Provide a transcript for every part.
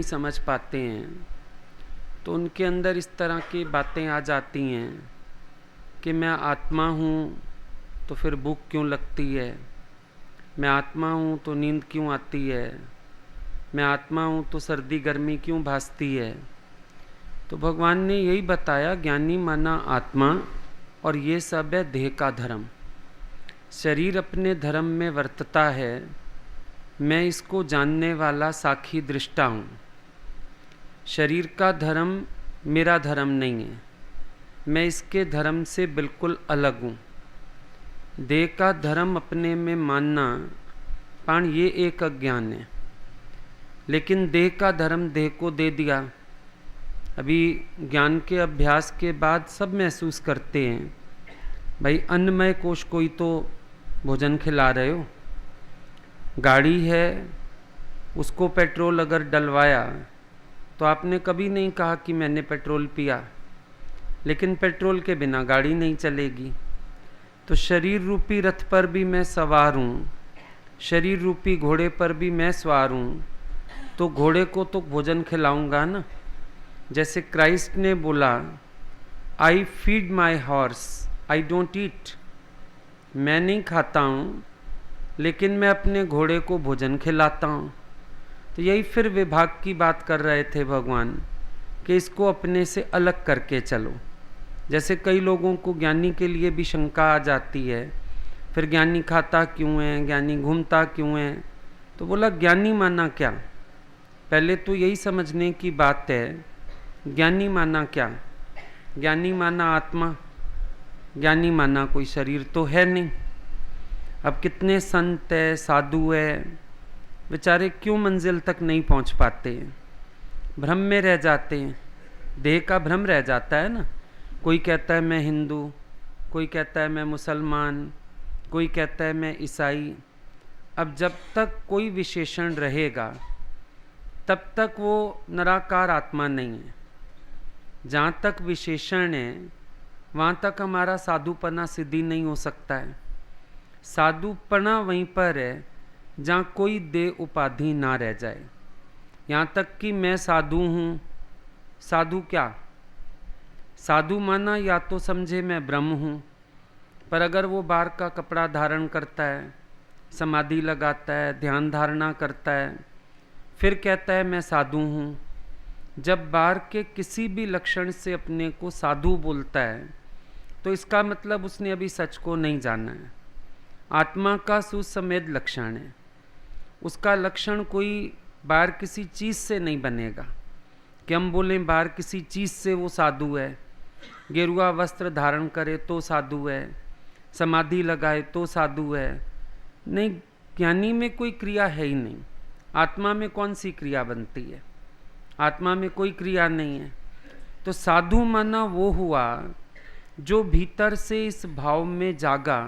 समझ पाते हैं तो उनके अंदर इस तरह की बातें आ जाती हैं कि मैं आत्मा हूँ तो फिर भूख क्यों लगती है, मैं आत्मा हूँ तो नींद क्यों आती है, मैं आत्मा हूँ तो सर्दी गर्मी क्यों भासती है। तो भगवान ने यही बताया, ज्ञानी माना आत्मा और ये सब है देह का धर्म। शरीर अपने धर्म में वर्तता है, मैं इसको जानने वाला साखी दृष्टा हूँ। शरीर का धर्म मेरा धर्म नहीं है, मैं इसके धर्म से बिल्कुल अलग हूँ। देह का धर्म अपने में मानना पाण ये एक अज्ञान है, लेकिन देह का धर्म देह को दे दिया। अभी ज्ञान के अभ्यास के बाद सब महसूस करते हैं, भाई अन्नमय कोश कोई तो भोजन खिला रहे हो। गाड़ी है, उसको पेट्रोल अगर डलवाया तो आपने कभी नहीं कहा कि मैंने पेट्रोल पिया, लेकिन पेट्रोल के बिना गाड़ी नहीं चलेगी। तो शरीर रूपी रथ पर भी मैं सवार हूँ, शरीर रूपी घोड़े पर भी मैं सवार हूँ, तो घोड़े को तो भोजन खिलाऊंगा ना। जैसे क्राइस्ट ने बोला, I feed my horse, I don't eat. मैं नहीं खाता हूँ, लेकिन मैं अपने घोड़े को भोजन खिलाता हूँ। तो यही फिर विभाग की बात कर रहे थे भगवान कि इसको अपने से अलग करके चलो। जैसे कई लोगों को ज्ञानी के लिए भी शंका आ जाती है, फिर ज्ञानी खाता क्यों है, ज्ञानी घूमता क्यों है। तो बोला ज्ञानी माना क्या, पहले तो यही समझने की बात है, ज्ञानी माना क्या। ज्ञानी माना आत्मा, ज्ञानी माना कोई शरीर तो है नहीं। अब कितने संत है, साधु है, बेचारे क्यों मंजिल तक नहीं पहुंच पाते, भ्रम में रह जाते हैं। देह का भ्रम रह जाता है ना। कोई कहता है मैं हिंदू, कोई कहता है मैं मुसलमान, कोई कहता है मैं ईसाई। अब जब तक कोई विशेषण रहेगा तब तक वो निराकार आत्मा नहीं है। जहाँ तक विशेषण है वहाँ तक हमारा साधुपना सिद्धि नहीं हो सकता है। साधुपना वहीं पर है जहाँ कोई देह उपाधि ना रह जाए। यहाँ तक कि मैं साधु हूँ, साधु क्या, साधु माना या तो समझे मैं ब्रह्म हूँ, पर अगर वो बाहर का कपड़ा धारण करता है, समाधि लगाता है, ध्यान धारणा करता है, फिर कहता है मैं साधु हूँ। जब बाहर के किसी भी लक्षण से अपने को साधु बोलता है तो इसका मतलब उसने अभी सच को नहीं जाना है। आत्मा का सुसमेध लक्षण है, उसका लक्षण कोई बाहर किसी चीज़ से नहीं बनेगा कि हम बोलें बाहर किसी चीज़ से वो साधु है। गेरुआ वस्त्र धारण करे तो साधु है, समाधि लगाए तो साधु है। नहीं, ज्ञानी में कोई क्रिया है ही नहीं। आत्मा में कौन सी क्रिया बनती है, आत्मा में कोई क्रिया नहीं है। तो साधु माना वो हुआ जो भीतर से इस भाव में जागा,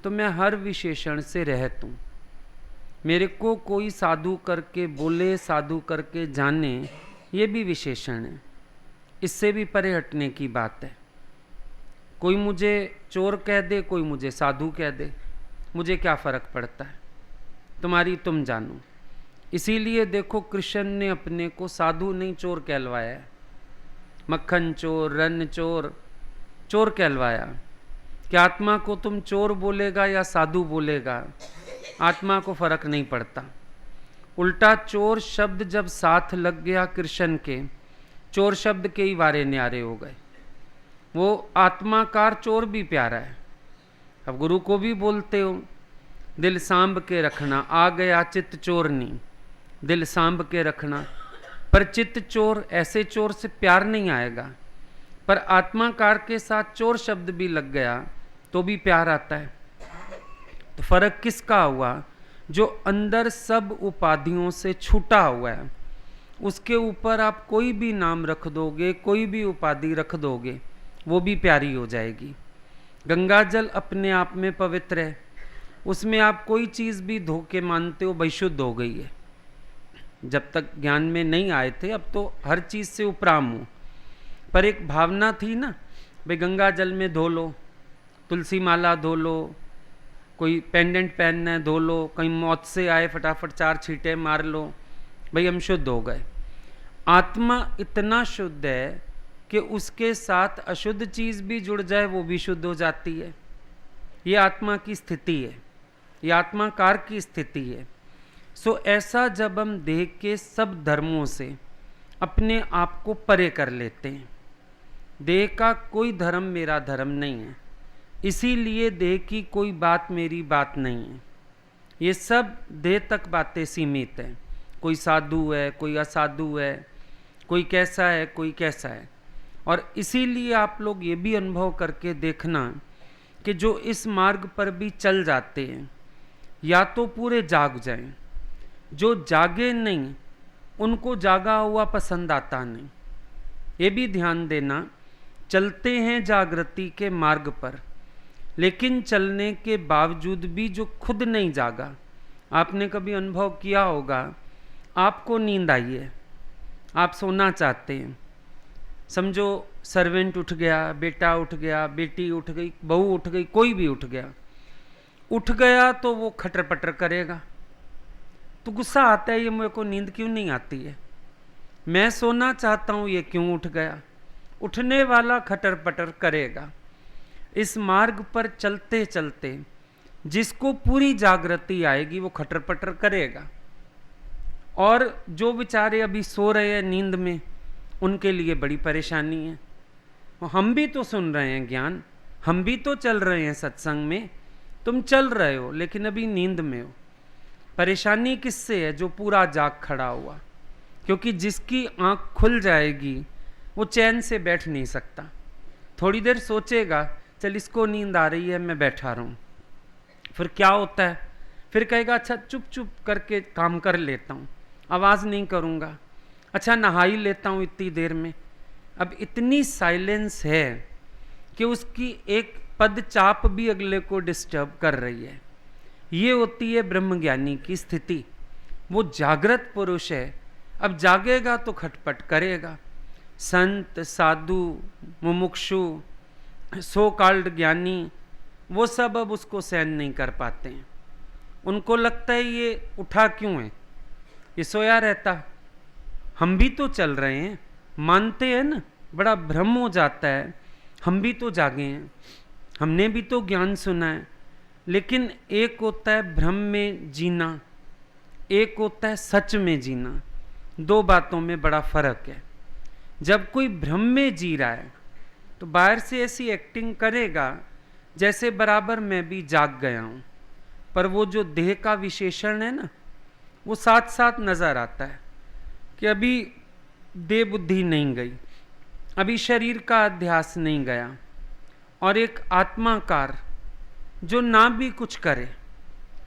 तो मैं हर विशेषण से रहत हूँ। मेरे को कोई साधु करके बोले, साधु करके जाने, ये भी विशेषण है। इससे भी परे हटने की बात है। कोई मुझे चोर कह दे, कोई मुझे साधु कह दे, मुझे क्या फ़र्क पड़ता है, तुम्हारी तुम जानो। इसीलिए देखो कृष्ण ने अपने को साधु नहीं चोर कहलवाया है। मक्खन चोर, रन चोर, चोर कहलवाया। कि आत्मा को तुम चोर बोलेगा या साधु बोलेगा, आत्मा को फर्क नहीं पड़ता। उल्टा चोर शब्द जब साथ लग गया कृष्ण के, चोर शब्द के ही वारे न्यारे हो गए। वो आत्माकार चोर भी प्यारा है। अब गुरु को भी बोलते हो, दिल सांभ के रखना, आ गया चित्त चोरनी, दिल सांभ के रखना। पर चित्त चोर, ऐसे चोर से प्यार नहीं आएगा। पर आत्माकार के साथ चोर शब्द भी लग गया तो भी प्यार आता है। तो फर्क किसका हुआ, जो अंदर सब उपाधियों से छूटा हुआ है, उसके ऊपर आप कोई भी नाम रख दोगे, कोई भी उपाधि रख दोगे, वो भी प्यारी हो जाएगी। गंगा जल अपने आप में पवित्र है, उसमें आप कोई चीज़ भी धो के मानते हो, भाई शुद्ध हो गई है। जब तक ज्ञान में नहीं आए थे, अब तो हर चीज़ से उपराम हूँ। पर एक भावना थी ना, भाई गंगा जल में धो लो, तुलसी माला धो लो, कोई पेंडेंट पहनना है धो लो, कहीं मौत से आए फटाफट 4 छींटे मार लो, भाई हम शुद्ध हो गए। आत्मा इतना शुद्ध है कि उसके साथ अशुद्ध चीज भी जुड़ जाए वो भी शुद्ध हो जाती है। ये आत्मा की स्थिति है, ये आत्माकार की स्थिति है। सो ऐसा जब हम देह के सब धर्मों से अपने आप को परे कर लेते हैं, देह का कोई धर्म मेरा धर्म नहीं है, इसीलिए देह की कोई बात मेरी बात नहीं है, ये सब देह तक बातें सीमित हैं। कोई साधु है, कोई असाधु है, कोई कैसा है, कोई कैसा है। और इसीलिए आप लोग ये भी अनुभव करके देखना कि जो इस मार्ग पर भी चल जाते हैं या तो पूरे जाग जाएं, जो जागे नहीं उनको जागा हुआ पसंद आता नहीं। ये भी ध्यान देना, चलते हैं जागृति के मार्ग पर, लेकिन चलने के बावजूद भी जो खुद नहीं जागा, आपने कभी अनुभव किया होगा, आपको नींद आई है, आप सोना चाहते हैं, समझो सर्वेंट उठ गया, बेटा उठ गया, बेटी उठ गई, बहू उठ गई, कोई भी उठ गया तो वो खटर पटर करेगा, तो गुस्सा आता है, ये मेरे को नींद क्यों नहीं आती है, मैं सोना चाहता हूँ, ये क्यों उठ गया। उठने वाला खटर पटर करेगा। इस मार्ग पर चलते चलते जिसको पूरी जागृति आएगी वो खटर पटर करेगा, और जो बेचारे अभी सो रहे हैं नींद में, उनके लिए बड़ी परेशानी है। हम भी तो सुन रहे हैं ज्ञान, हम भी तो चल रहे हैं सत्संग में, तुम चल रहे हो लेकिन अभी नींद में हो। परेशानी किससे है? जो पूरा जाग खड़ा हुआ, क्योंकि जिसकी आंख खुल जाएगी वो चैन से बैठ नहीं सकता। थोड़ी देर सोचेगा, चल इसको नींद आ रही है, मैं बैठा रहूं, फिर क्या होता है, फिर कहेगा अच्छा चुप चुप करके काम कर लेता हूँ, आवाज़ नहीं करूँगा, अच्छा नहा ही लेता हूँ इतनी देर में। अब इतनी साइलेंस है कि उसकी एक पद चाप भी अगले को डिस्टर्ब कर रही है। ये होती है ब्रह्मज्ञानी की स्थिति। वो जागृत पुरुष है, अब जागेगा तो खटपट करेगा। संत, साधु, मुमुक्षु, सो कॉल्ड ज्ञानी, वो सब अब उसको सहन नहीं कर पाते हैं। उनको लगता है ये उठा क्यों है, ये सोया रहता, हम भी तो चल रहे हैं, मानते हैं ना, बड़ा भ्रम हो जाता है, हम भी तो जागे हैं, हमने भी तो ज्ञान सुना है। लेकिन एक होता है भ्रम में जीना, एक होता है सच में जीना, दो बातों में बड़ा फर्क है। जब कोई भ्रम में जी रहा है तो बाहर से ऐसी एक्टिंग करेगा जैसे बराबर मैं भी जाग गया हूँ, पर वो जो देह का विशेषण है ना, वो साथ साथ नजर आता है कि अभी देह बुद्धि नहीं गई, अभी शरीर का अध्यास नहीं गया। और एक आत्माकार जो ना भी कुछ करे,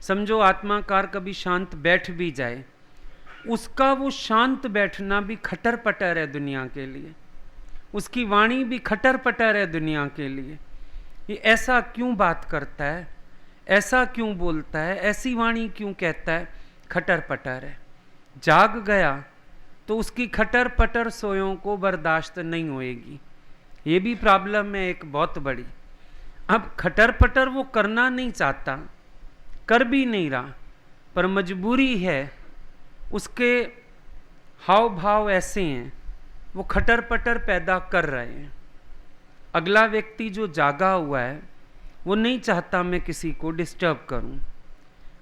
समझो आत्माकार कभी शांत बैठ भी जाए, उसका वो शांत बैठना भी खटर पटर है दुनिया के लिए, उसकी वाणी भी खटर पटर है दुनिया के लिए। ये ऐसा क्यों बात करता है, ऐसा क्यों बोलता है, ऐसी वाणी क्यों कहता है, खटर पटर है। जाग गया तो उसकी खटर पटर सोयों को बर्दाश्त नहीं होएगी। ये भी प्रॉब्लम है एक बहुत बड़ी। अब खटर पटर वो करना नहीं चाहता, कर भी नहीं रहा, पर मजबूरी है, उसके हाव भाव ऐसे हैं, वो खटर पटर पैदा कर रहे हैं। अगला व्यक्ति जो जागा हुआ है वो नहीं चाहता मैं किसी को डिस्टर्ब करूं।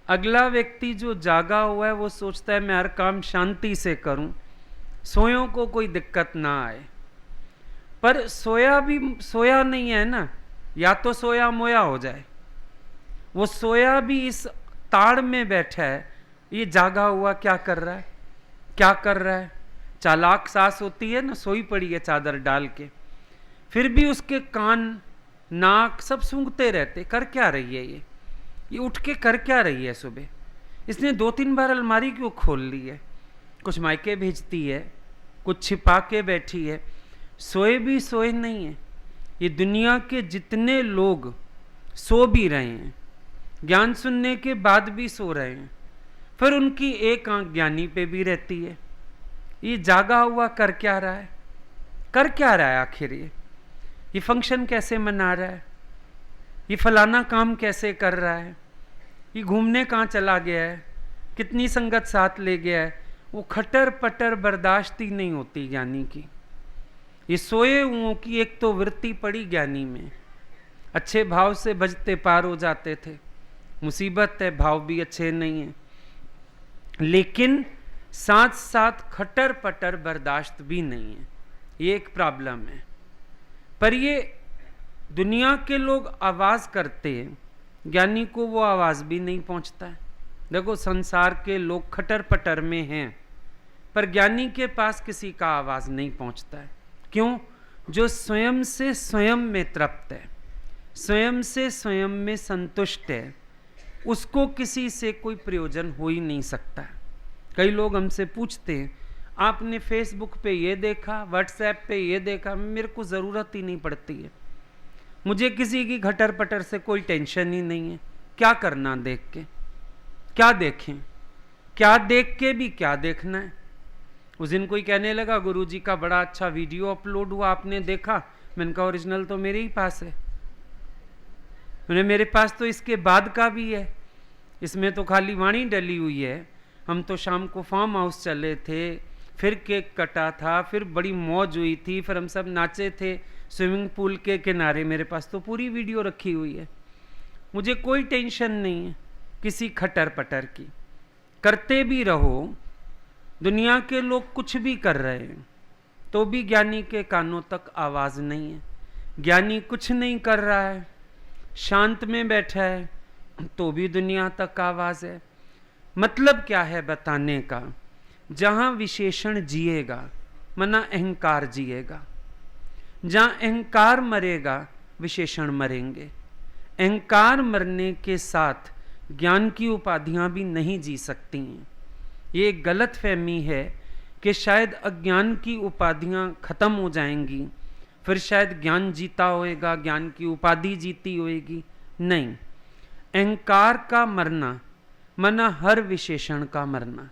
अगला व्यक्ति जो जागा हुआ है वो सोचता है मैं हर काम शांति से करूं, सोयों को कोई दिक्कत ना आए। पर सोया भी सोया नहीं है ना, या तो सोया मोया हो जाए। वो सोया भी इस ताड़ में बैठा है, ये जागा हुआ क्या कर रहा है, क्या कर रहा है। चालाक सास होती है ना, सोई पड़ी है चादर डाल के, फिर भी उसके कान नाक सब सूंघते रहते, कर क्या रही है ये उठ के कर क्या रही है सुबह। इसने 2-3 बार अलमारी क्यों खोल ली है, कुछ मायके भेजती है, कुछ छिपा के बैठी है। सोए भी सोए नहीं है। ये दुनिया के जितने लोग सो भी रहे हैं, ज्ञान सुनने के बाद भी सो रहे हैं, फिर उनकी एक आंख ज्ञानी पे भी रहती है। ये जागा हुआ कर क्या रहा है, कर क्या रहा है आखिर ये फंक्शन कैसे मना रहा है, ये फलाना काम कैसे कर रहा है, ये घूमने कहाँ चला गया है, कितनी संगत साथ ले गया है, वो खटर पटर बर्दाश्त ही नहीं होती ज्ञानी की। ये सोए हुओं की एक तो वृत्ति पड़ी ज्ञानी में, अच्छे भाव से भजते पार हो जाते थे, मुसीबत है भाव भी अच्छे नहीं है, लेकिन साथ साथ खटर पटर बर्दाश्त भी नहीं है, ये एक प्रॉब्लम है। पर ये दुनिया के लोग आवाज करते हैं, ज्ञानी को वो आवाज भी नहीं पहुंचता है। देखो संसार के लोग खटर पटर में हैं, पर ज्ञानी के पास किसी का आवाज नहीं पहुंचता है। क्यों? जो स्वयं से स्वयं में तृप्त है, स्वयं से स्वयं में संतुष्ट है, उसको किसी से कोई प्रयोजन हो ही नहीं सकता है। कई लोग हमसे पूछते हैं आपने फेसबुक पे ये देखा, व्हाट्सएप पे ये देखा, मेरे को ज़रूरत ही नहीं पड़ती है, मुझे किसी की खटर पटर से कोई टेंशन ही नहीं है। क्या करना देख के, क्या देखें, क्या देख के भी क्या देखना है। उस दिन कोई कहने लगा गुरुजी का बड़ा अच्छा वीडियो अपलोड हुआ, आपने देखा? मैंने कहा ओरिजिनल तो मेरे ही पास है। मेरे पास तो इसके बाद का भी है, इसमें तो खाली वाणी डली हुई है। हम तो शाम को फार्म हाउस चले थे, फिर केक कटा था, फिर बड़ी मौज हुई थी, फिर हम सब नाचे थे स्विमिंग पूल के किनारे। मेरे पास तो पूरी वीडियो रखी हुई है, मुझे कोई टेंशन नहीं है किसी खटर पटर की। करते भी रहो, दुनिया के लोग कुछ भी कर रहे हैं तो भी ज्ञानी के कानों तक आवाज नहीं है। ज्ञानी कुछ नहीं कर रहा है, शांत में बैठा है, तो भी दुनिया तक आवाज है। मतलब क्या है बताने का? जहां विशेषण जिएगा मना अहंकार जिएगा, जहां अहंकार मरेगा विशेषण मरेंगे। अहंकार मरने के साथ ज्ञान की उपाधियां भी नहीं जी सकती हैं। ये एक गलत फहमी है कि शायद अज्ञान की उपाधियां खत्म हो जाएंगी, फिर शायद ज्ञान जीता होएगा, ज्ञान की उपाधि जीती होएगी। नहीं, अहंकार का मरना मना हर विशेषण का मरना।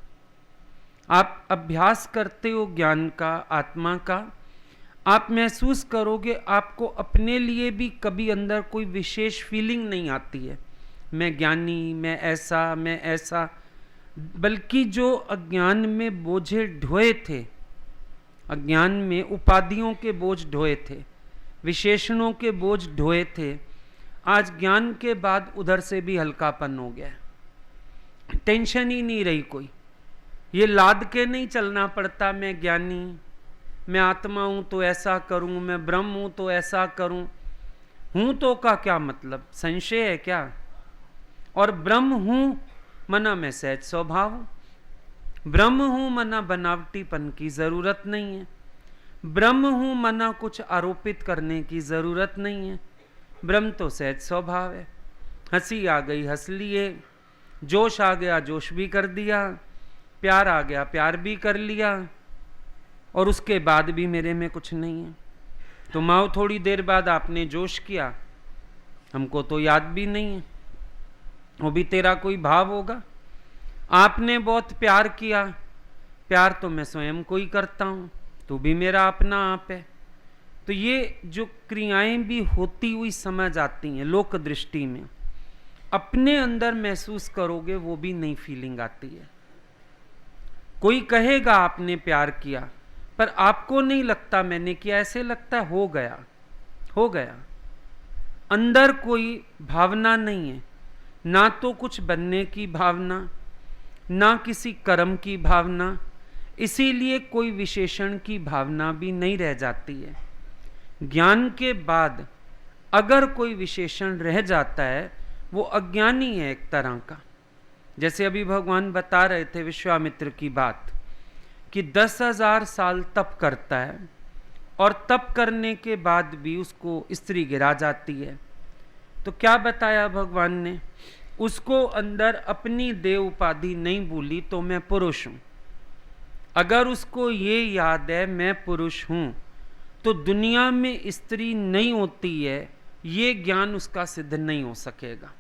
आप अभ्यास करते हो ज्ञान का, आत्मा का, आप महसूस करोगे आपको अपने लिए भी कभी अंदर कोई विशेष फीलिंग नहीं आती है, मैं ज्ञानी, मैं ऐसा, बल्कि जो अज्ञान में बोझे ढोए थे, अज्ञान में उपाधियों के बोझ ढोए थे, विशेषणों के बोझ ढोए थे, आज ज्ञान के बाद उधर से भी हल्कापन हो गया, टेंशन ही नहीं रही कोई। ये लाद के नहीं चलना पड़ता मैं ज्ञानी, मैं आत्मा हूं तो ऐसा करूं, मैं ब्रह्म हूं तो ऐसा करूं। हूं तो का क्या मतलब? संशय है क्या? और ब्रह्म हूं मना मैं सहज स्वभाव हूं, ब्रह्म हूं मना बनावटीपन की जरूरत नहीं है, ब्रह्म हूं मना कुछ आरोपित करने की जरूरत नहीं है। ब्रह्म तो सहज स्वभाव है। हंसी आ गई हंस लिए, जोश आ गया जोश भी कर दिया, प्यार आ गया प्यार भी कर लिया, और उसके बाद भी मेरे में कुछ नहीं है। तो माओ थोड़ी देर बाद आपने जोश किया, हमको तो याद भी नहीं है, वो भी तेरा कोई भाव होगा। आपने बहुत प्यार किया, प्यार तो मैं स्वयं को ही करता हूं, तू भी मेरा अपना आप है। तो ये जो क्रियाएं भी होती हुई समझ आती हैं लोक दृष्टि में, अपने अंदर महसूस करोगे वो भी नई फीलिंग आती है। कोई कहेगा आपने प्यार किया, पर आपको नहीं लगता मैंने किया, ऐसे लगता है हो गया। अंदर कोई भावना नहीं है, ना तो कुछ बनने की भावना, ना किसी कर्म की भावना, इसीलिए कोई विशेषण की भावना भी नहीं रह जाती है। ज्ञान के बाद अगर कोई विशेषण रह जाता है वो अज्ञानी है एक तरह का। जैसे अभी भगवान बता रहे थे विश्वामित्र की बात कि 10,000 साल तप करता है और तप करने के बाद भी उसको स्त्री गिरा जाती है। तो क्या बताया भगवान ने? उसको अंदर अपनी देह उपाधि नहीं भूली तो मैं पुरुष हूं। अगर उसको ये याद है मैं पुरुष हूं तो दुनिया में स्त्री नहीं होती है, ये ज्ञान उसका सिद्ध नहीं हो सकेगा।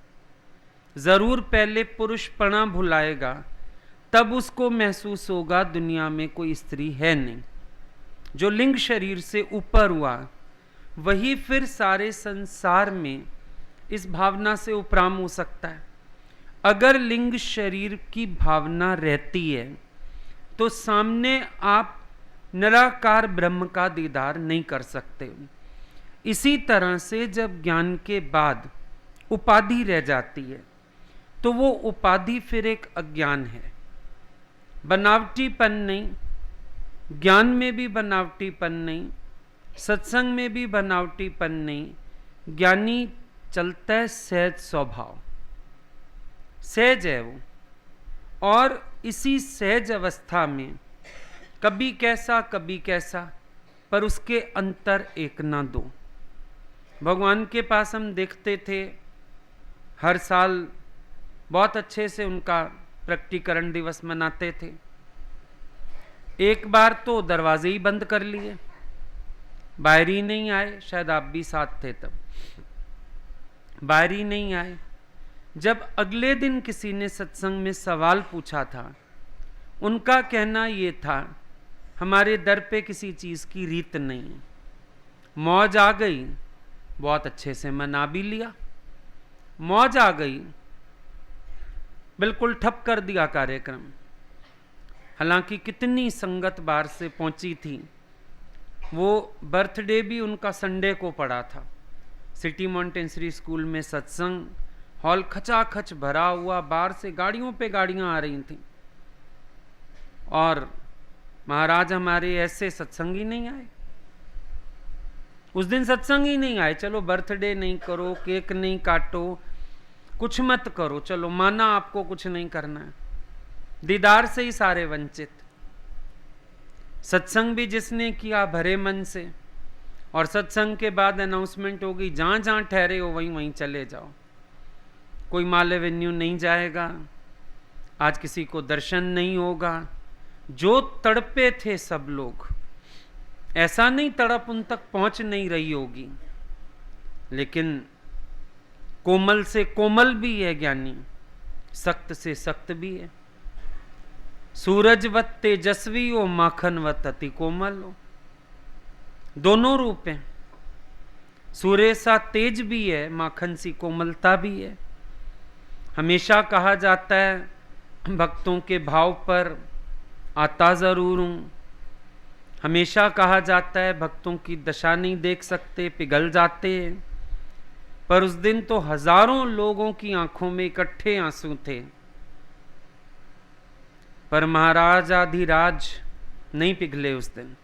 जरूर पहले पुरुषपना भुलाएगा, तब उसको महसूस होगा दुनिया में कोई स्त्री है नहीं। जो लिंग शरीर से ऊपर हुआ वही फिर सारे संसार में इस भावना से उपराम हो सकता है। अगर लिंग शरीर की भावना रहती है तो सामने आप निराकार ब्रह्म का दीदार नहीं कर सकते। इसी तरह से जब ज्ञान के बाद उपाधि रह जाती है तो वो उपाधि फिर एक अज्ञान है। बनावटीपन नहीं, ज्ञान में भी बनावटीपन नहीं, सत्संग में भी बनावटीपन नहीं। ज्ञानी चलता है सहज स्वभाव, सहज है वो। और इसी सहज अवस्था में कभी कैसा कभी कैसा, पर उसके अंतर एक ना दो। भगवान के पास हम देखते थे हर साल बहुत अच्छे से उनका प्रकटीकरण दिवस मनाते थे। एक बार तो दरवाजे ही बंद कर लिए, बाहर ही नहीं आए। शायद आप भी साथ थे तब, बाहर ही नहीं आए। जब अगले दिन किसी ने सत्संग में सवाल पूछा था, उनका कहना ये था, हमारे दर पे किसी चीज की रीत नहीं है। मौज आ गई, बहुत अच्छे से मना भी लिया। मौज आ गई, बिल्कुल ठप कर दिया कार्यक्रम। हालांकि कितनी संगत बाहर से पहुंची थी। वो बर्थडे भी उनका संडे को पड़ा था। सिटी मॉन्टेंसरी स्कूल में सत्संग, हॉल खचाखच भरा हुआ, बाहर से गाड़ियों पे गाड़ियां आ रही थी। और महाराज हमारे ऐसे सत्संग ही नहीं आए, उस दिन सत्संग ही नहीं आए। चलो बर्थडे नहीं करो, केक नहीं काटो, कुछ मत करो, चलो माना आपको कुछ नहीं करना है। दीदार से ही सारे वंचित। सत्संग भी जिसने किया भरे मन से, और सत्संग के बाद अनाउंसमेंट होगी, जहां जहां ठहरे हो वहीं वहीं चले जाओ। कोई माल एवेन्यू नहीं जाएगा, आज किसी को दर्शन नहीं होगा। जो तड़पे थे सब लोग, ऐसा नहीं तड़प उन तक पहुंच नहीं रही होगी, लेकिन कोमल से कोमल भी है ज्ञानी, सख्त से सख्त भी है। सूरजवत तेजस्वी हो, माखनवत अति कोमल हो। दोनों रूप हैं। सूर्य सा तेज भी है, माखन सी कोमलता भी है। हमेशा कहा जाता है भक्तों के भाव पर आता जरूर हूं। हमेशा कहा जाता है भक्तों की दशा नहीं देख सकते, पिघल जाते हैं। पर उस दिन तो हजारों लोगों की आंखों में इकट्ठे आंसू थे, पर महाराज आधिराज नहीं पिघले उस दिन।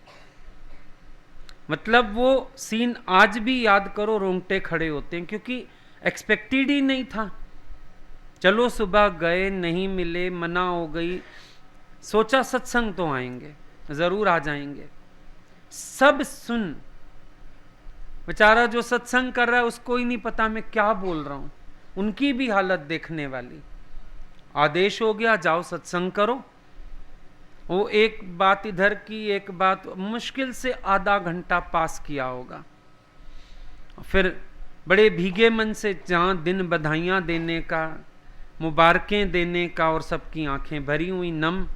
मतलब वो सीन आज भी याद करो रोंगटे खड़े होते हैं, क्योंकि एक्सपेक्टेड ही नहीं था। चलो सुबह गए, नहीं मिले, मना हो गई। सोचा सत्संग तो आएंगे, जरूर आ जाएंगे। सब सुन, बेचारा जो सत्संग कर रहा है उसको ही नहीं पता मैं क्या बोल रहा हूं। उनकी भी हालत देखने वाली। आदेश हो गया जाओ सत्संग करो। वो एक बात इधर की, एक बात, मुश्किल से आधा घंटा पास किया होगा। फिर बड़े भीगे मन से जहां दिन बधाइयां देने का, मुबारकें देने का, और सबकी आंखें भरी हुई नम।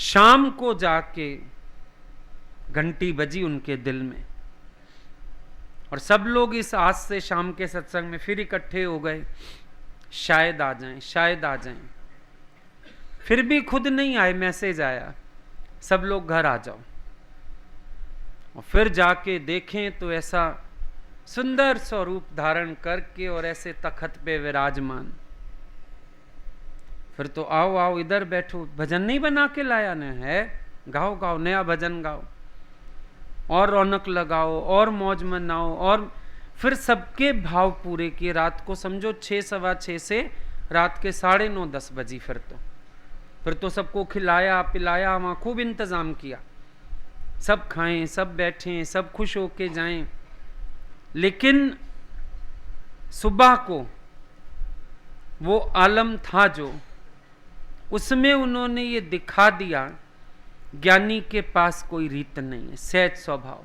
शाम को जाके घंटी बजी उनके दिल में, और सब लोग इस आस से शाम के सत्संग में फिर इकट्ठे हो गए, शायद आ जाएं, शायद आ जाएं। फिर भी खुद नहीं आए, मैसेज आया सब लोग घर आ जाओ। और फिर जाके देखें तो ऐसा सुंदर स्वरूप धारण करके और ऐसे तखत पे विराजमान। फिर तो आओ आओ इधर बैठो, भजन नहीं बना के लाया न है, गाओ गाओ, नया भजन गाओ, और रौनक लगाओ, और मौज मनाओ। और फिर सबके भाव पूरे किए। रात को समझो 6 सवा 6 से रात के 9:30 10 बजी। फिर तो सबको खिलाया पिलाया, वहाँ खूब इंतजाम किया, सब खाएं, सब बैठें, सब खुश होके जाएं। लेकिन सुबह को वो आलम था जो, उसमें उन्होंने ये दिखा दिया ज्ञानी के पास कोई रीत नहीं है, सहज स्वभाव।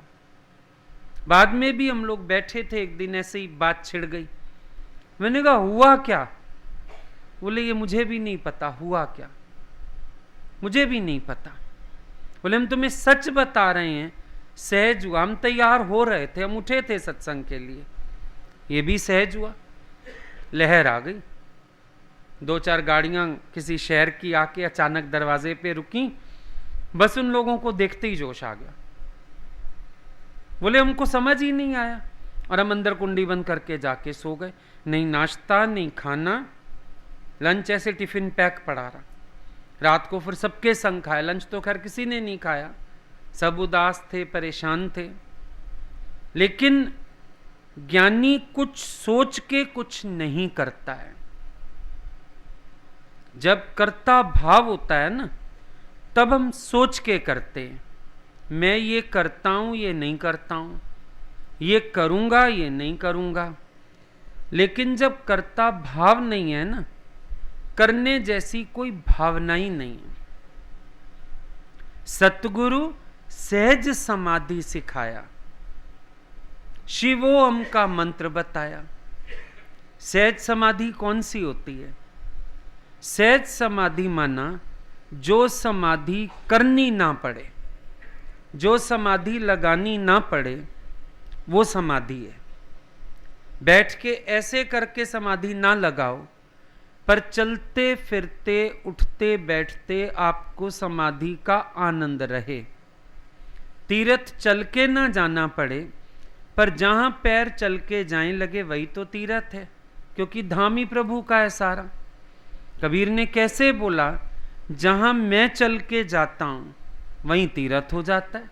बाद में भी हम लोग बैठे थे, एक दिन ऐसे ही बात छिड़ गई। मैंने कहा हुआ क्या? बोले ये मुझे भी नहीं पता हुआ क्या, मुझे भी नहीं पता। बोले हम तुम्हें सच बता रहे हैं, सहज हुआ। हम तैयार हो रहे थे, हम उठे थे सत्संग के लिए, ये भी सहज हुआ, लहर आ गई। 2-4 गाड़ियां किसी शहर की आके अचानक दरवाजे पे रुकी, बस उन लोगों को देखते ही जोश आ गया। बोले हमको समझ ही नहीं आया, और हम अंदर कुंडी बंद करके जाके सो गए। नहीं नाश्ता नहीं खाना, लंच ऐसे टिफिन पैक पड़ा रहा। रात को फिर सबके संग खाया, लंच तो खैर किसी ने नहीं खाया, सब उदास थे, परेशान थे। लेकिन ज्ञानी कुछ सोच के कुछ नहीं करता है। जब कर्ता भाव होता है ना, तब हम सोच के करते हैं, मैं ये करता हूं, ये नहीं करता हूं, ये करूंगा, ये नहीं करूंगा। लेकिन जब कर्ता भाव नहीं है ना, करने जैसी कोई भावना ही नहीं है। सतगुरु सहज समाधि सिखाया, शिवोहम का मंत्र बताया। सहज समाधि कौन सी होती है? सहज समाधि माना जो समाधि करनी ना पड़े, जो समाधि लगानी ना पड़े, वो समाधि है। बैठ के ऐसे करके समाधि ना लगाओ, पर चलते फिरते उठते बैठते आपको समाधि का आनंद रहे। तीर्थ चल के ना जाना पड़े, पर जहां पैर चल के जाएं लगे वही तो तीर्थ है, क्योंकि धाम ही प्रभु का है सारा। कबीर ने कैसे बोला, जहां मैं चल के जाता हूं वहीं तीर्थ हो जाता है।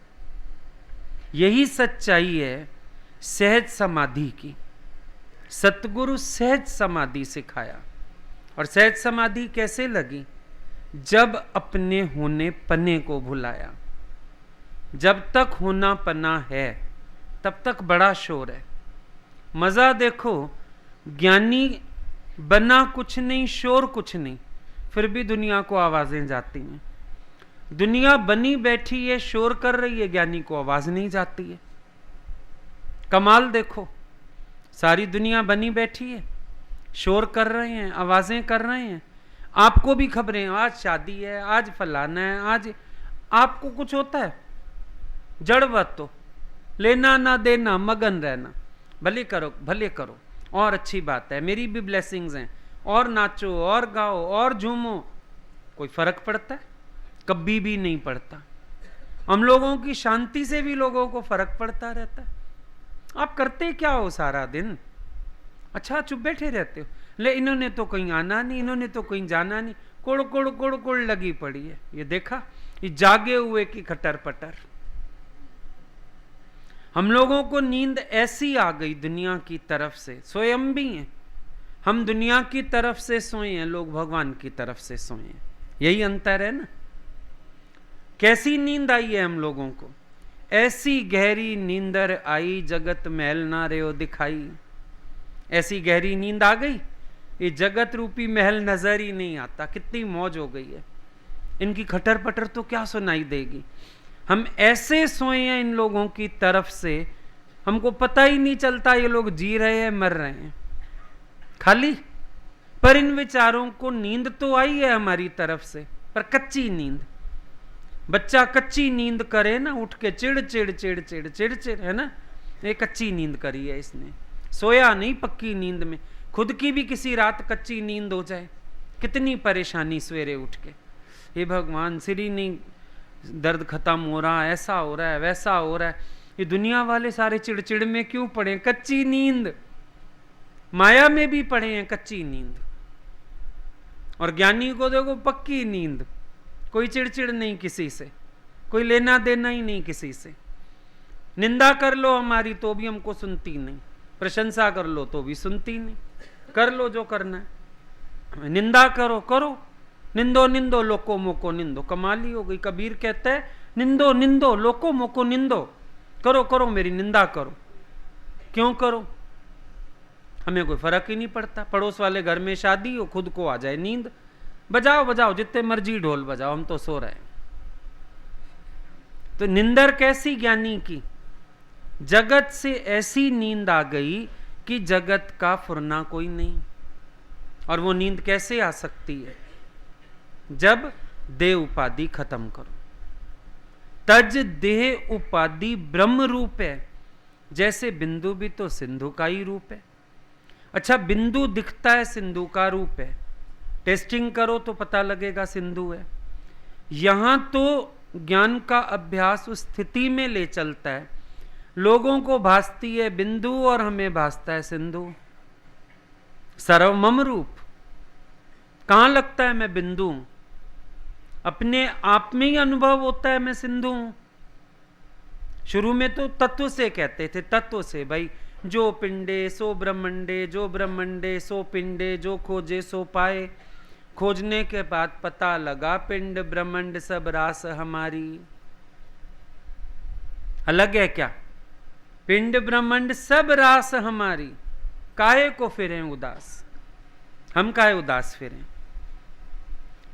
यही सच्चाई है सहज समाधि की। सतगुरु सहज समाधि सिखाया। और सहज समाधि कैसे लगी? जब अपने होने पने को भुलाया। जब तक होना पना है तब तक बड़ा शोर है। मजा देखो, ज्ञानी बना कुछ नहीं, शोर कुछ नहीं, फिर भी दुनिया को आवाजें जाती हैं। दुनिया बनी बैठी है, शोर कर रही है, ज्ञानी को आवाज नहीं जाती है। कमाल देखो, सारी दुनिया बनी बैठी है, शोर कर रहे हैं, आवाजें कर रहे हैं, आपको भी खबरें, आज शादी है, आज फलाना है, आज आपको कुछ होता है? जड़वत तो लेना ना देना, मगन रहना, भले करो भले करो, और अच्छी बात है, मेरी भी ब्लेसिंग्स हैं, और नाचो और गाओ और झूमो। कोई फर्क पड़ता है? कभी भी नहीं पड़ता। हम लोगों की शांति से भी लोगों को फर्क पड़ता रहता है। आप करते क्या हो सारा दिन? अच्छा चुप बैठे रहते हो, ले इन्होंने तो कहीं आना नहीं, इन्होंने तो कहीं जाना नहीं, कुड़ कुड़ कुड़ कुड़ लगी पड़ी है। ये देखा, ये जागे हुए की खटर पटर। हम लोगों को नींद ऐसी आ गई दुनिया की तरफ से, सोए हम भी हैं, हम दुनिया की तरफ से सोए हैं, लोग भगवान की तरफ से सोए हैं। यही अंतर है ना। कैसी नींद आई है हम लोगों को? ऐसी गहरी नींदर आई, जगत महल ना रहो दिखाई। ऐसी गहरी नींद आ गई, ये जगत रूपी महल नजर ही नहीं आता। कितनी मौज हो गई है, इनकी खटर पटर तो क्या सुनाई देगी। हम ऐसे सोए हैं इन लोगों की तरफ से, हमको पता ही नहीं चलता ये लोग जी रहे हैं मर रहे हैं खाली। पर इन विचारों को नींद तो आई है हमारी तरफ से, पर कच्ची नींद। बच्चा कच्ची नींद करे ना, उठ के चिड़ चिड़ चिड़ चिड़ चिड़ चिड़, है ना, ये कच्ची नींद करी है इसने, सोया नहीं पक्की नींद में। खुद की भी किसी रात कच्ची नींद हो जाए, कितनी परेशानी सवेरे उठ के। हे भगवान, सिर ही नहीं दर्द खत्म हो रहा, ऐसा हो रहा है, वैसा हो रहा है। ये दुनिया वाले सारे चिड़चिड़ में क्यों पड़े? कच्ची नींद, माया में भी पड़े हैं कच्ची नींद। और ज्ञानी को देखो पक्की नींद, कोई चिड़चिड़ नहीं किसी से, कोई लेना देना ही नहीं किसी से। निंदा कर लो हमारी तो भी हमको सुनती नहीं, प्रशंसा कर लो तो भी सुनती नहीं। कर लो जो करना है, निंदा करो करो, निंदो निंदो लोको मोको निंदो। कमाल ही हो गई। कबीर कहता है निंदो निंदो लोको मोको निंदो, करो करो मेरी निंदा करो। क्यों करो? हमें कोई फर्क ही नहीं पड़ता। पड़ोस वाले घर में शादी हो, खुद को आ जाए नींद, बजाओ बजाओ जितने मर्जी ढोल बजाओ, हम तो सो रहे हैं। तो निंदर कैसी ज्ञानी की? जगत से ऐसी नींद आ गई कि जगत का फुरना कोई नहीं। और वो नींद कैसे आ सकती है? जब देह उपाधि खत्म करो। तज देह उपाधि ब्रह्म रूप है। जैसे बिंदु भी तो सिंधु का ही रूप है। अच्छा, बिंदु दिखता है सिंधु का रूप है, टेस्टिंग करो तो पता लगेगा सिंधु है। यहां तो ज्ञान का अभ्यास उस स्थिति में ले चलता है, लोगों को भासती है बिंदु और हमें भासता है सिंधु। सर्वमम रूप, कहां लगता है मैं बिंदु हूं, अपने आप में ही अनुभव होता है मैं सिंधु हूं। शुरू में तो तत्व से कहते थे, तत्व से, भाई जो पिंडे सो ब्रह्मंडे, जो ब्रह्मंडे सो पिंडे, जो खोजे सो पाए। खोजने के बाद पता लगा पिंड ब्रह्मंड सब रास हमारी। अलग है क्या? पिंड ब्रह्मंड सब रास हमारी, काहे को फिरें उदास। हम काहे उदास फिरें?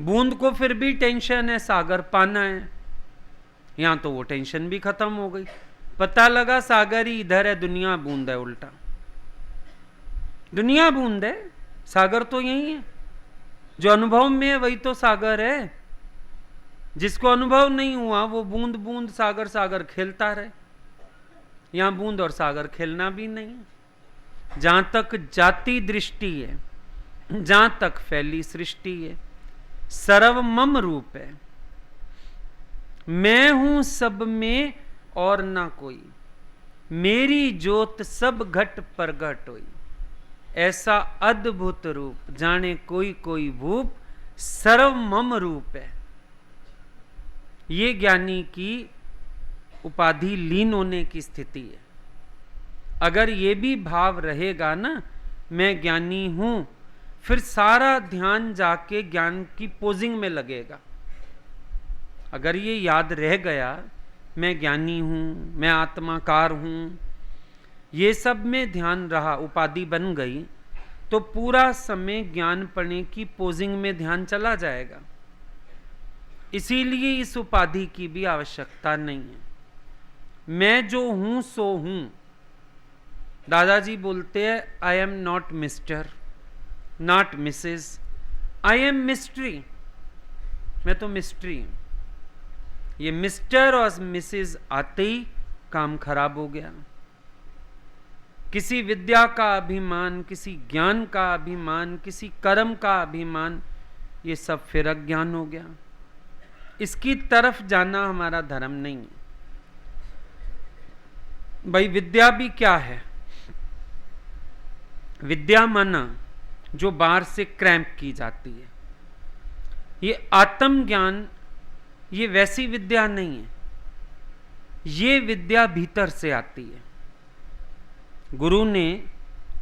बूंद को फिर भी टेंशन है, सागर पाना है। यहां तो वो टेंशन भी खत्म हो गई, पता लगा सागर ही इधर है, दुनिया बूंद है। उल्टा दुनिया बूंद है, सागर तो यही है। जो अनुभव में है वही तो सागर है। जिसको अनुभव नहीं हुआ वो बूंद बूंद सागर सागर खेलता रहे। यहां बूंद और सागर खेलना भी नहीं है। जहां तक जाति दृष्टि है, जहां तक फैली सृष्टि है, सर्वमम रूप है। मैं हूं सब में और ना कोई, मेरी ज्योत सब घट प्रगट होई। ऐसा अद्भुत रूप जाने कोई कोई भूप, सर्वमम रूप है। ये ज्ञानी की उपाधि लीन होने की स्थिति है। अगर ये भी भाव रहेगा ना, मैं ज्ञानी हूं, फिर सारा ध्यान जाके ज्ञान की पोजिंग में लगेगा। अगर ये याद रह गया, मैं ज्ञानी हूं, मैं आत्माकार हूं, ये सब में ध्यान रहा, उपाधि बन गई, तो पूरा समय ज्ञान पढ़ने की पोजिंग में ध्यान चला जाएगा। इसीलिए इस उपाधि की भी आवश्यकता नहीं है। मैं जो हूं सो हूं। दादाजी बोलते हैं, I am not mister, not Mrs, I am mystery. मैं तो मिस्ट्री हूं। ये मिस्टर और मिसेस आते ही काम खराब हो गया। किसी विद्या का अभिमान, किसी ज्ञान का अभिमान, किसी कर्म का अभिमान, ये सब फिर अज्ञान हो गया। इसकी तरफ जाना हमारा धर्म नहीं है। भाई विद्या भी क्या है? विद्या माना जो बाहर से क्रैम्प की जाती है। ये आत्मज्ञान, ये वैसी विद्या नहीं है। ये विद्या भीतर से आती है। गुरु ने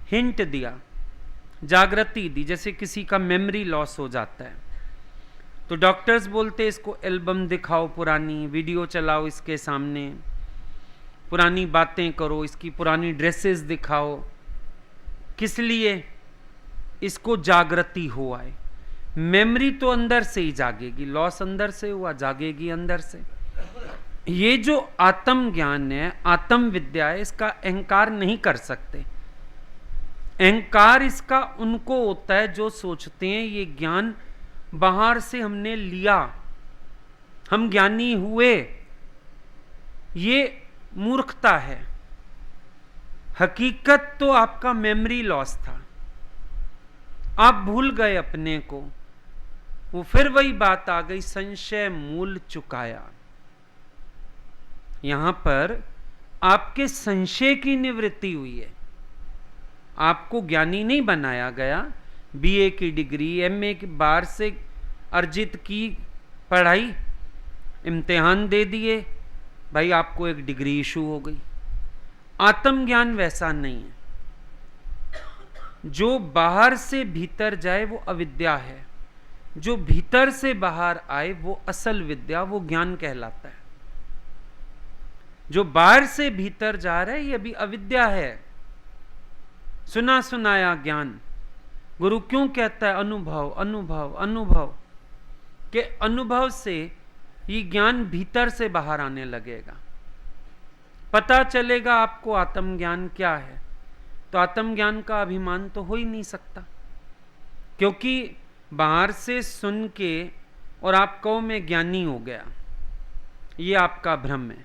हिंट दिया, जागृति दी। जैसे किसी का मेमोरी लॉस हो जाता है तो डॉक्टर्स बोलते इसको एल्बम दिखाओ, पुरानी वीडियो चलाओ इसके सामने, पुरानी बातें करो, इसकी पुरानी ड्रेसेस दिखाओ। किस लिए? इसको जागृति हो आए। मेमोरी तो अंदर से ही जागेगी, लॉस अंदर से हुआ, जागेगी अंदर से। ये जो आत्म ज्ञान है, आत्म विद्या है, इसका अहंकार नहीं कर सकते। अहंकार इसका उनको होता है जो सोचते हैं ये ज्ञान बाहर से हमने लिया, हम ज्ञानी हुए। ये मूर्खता है। हकीकत तो आपका मेमोरी लॉस था, आप भूल गए अपने को। वो फिर वही बात आ गई, संशय मूल चुकाया। यहां पर आपके संशय की निवृत्ति हुई है। आपको ज्ञानी नहीं बनाया गया। बीए की डिग्री, एमए की बाहर से अर्जित की पढ़ाई, इम्तिहान दे दिए, भाई आपको एक डिग्री इशू हो गई। आत्मज्ञान वैसा नहीं है। जो बाहर से भीतर जाए वो अविद्या है, जो भीतर से बाहर आए वो असल विद्या, वो ज्ञान कहलाता है। जो बाहर से भीतर जा रहा है ये अभी अविद्या है, सुना सुनाया ज्ञान। गुरु क्यों कहता है अनुभव अनुभव अनुभव? के अनुभव से ये ज्ञान भीतर से बाहर आने लगेगा। पता चलेगा आपको आत्मज्ञान क्या है। तो आत्मज्ञान का अभिमान तो हो ही नहीं सकता, क्योंकि बाहर से सुन के और आप कहो मैं ज्ञानी हो गया, ये आपका भ्रम है।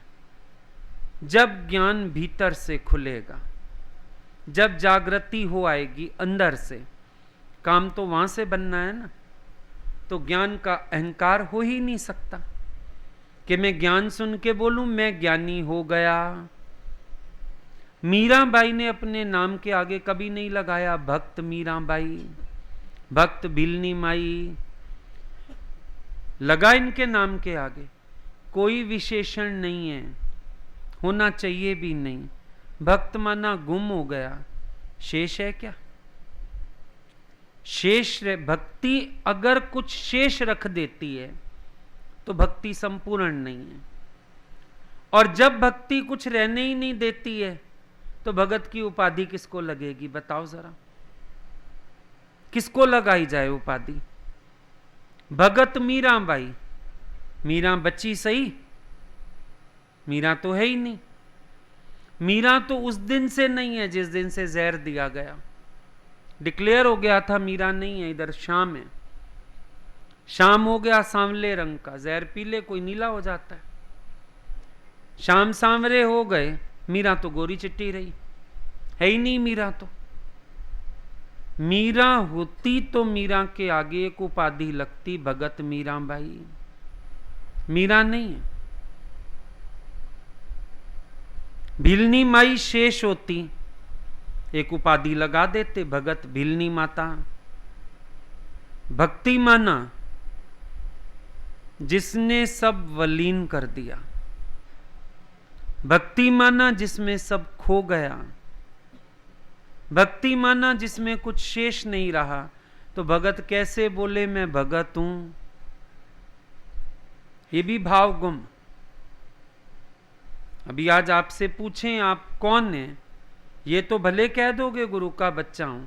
जब ज्ञान भीतर से खुलेगा, जब जागृति हो आएगी अंदर से, काम तो वहां से बनना है ना। तो ज्ञान का अहंकार हो ही नहीं सकता कि मैं ज्ञान सुन के बोलूं मैं ज्ञानी हो गया। मीराबाई ने अपने नाम के आगे कभी नहीं लगाया भक्त मीराबाई, भक्त भिलनी माई, लगा इनके नाम के आगे। कोई विशेषण नहीं है, होना चाहिए भी नहीं। भक्त माना गुम हो गया, शेष है क्या? शेष भक्ति अगर कुछ शेष रख देती है तो भक्ति संपूर्ण नहीं है। और जब भक्ति कुछ रहने ही नहीं देती है तो भगत की उपाधि किसको लगेगी? बताओ जरा, किसको लगाई जाए उपाधि? भगत मीराबाई, मीरा बची सही, मीरा तो है ही नहीं। मीरा तो उस दिन से नहीं है जिस दिन से जहर दिया गया, डिक्लेयर हो गया था मीरा नहीं है, इधर शाम है। शाम हो गया सांवले रंग का, जहर पीले कोई नीला हो जाता है। शाम सांवरे हो गए, मीरा तो गोरी चिट्टी रही, है ही नहीं मीरा। तो मीरा होती तो मीरा के आगे एक उपाधि लगती भगत मीराबाई, मीरा नहीं है। भिलनी माई शेष होती, एक उपाधि लगा देते भगत भिलनी माता। भक्ति माना जिसने सब वलीन कर दिया, भक्ति माना जिसमें सब खो गया, भक्ति माना जिसमें कुछ शेष नहीं रहा। तो भगत कैसे बोले मैं भगत हूं? ये भी भाव गुम। अभी आज आपसे पूछें आप कौन हैं, ये तो भले कह दोगे गुरु का बच्चा हूं,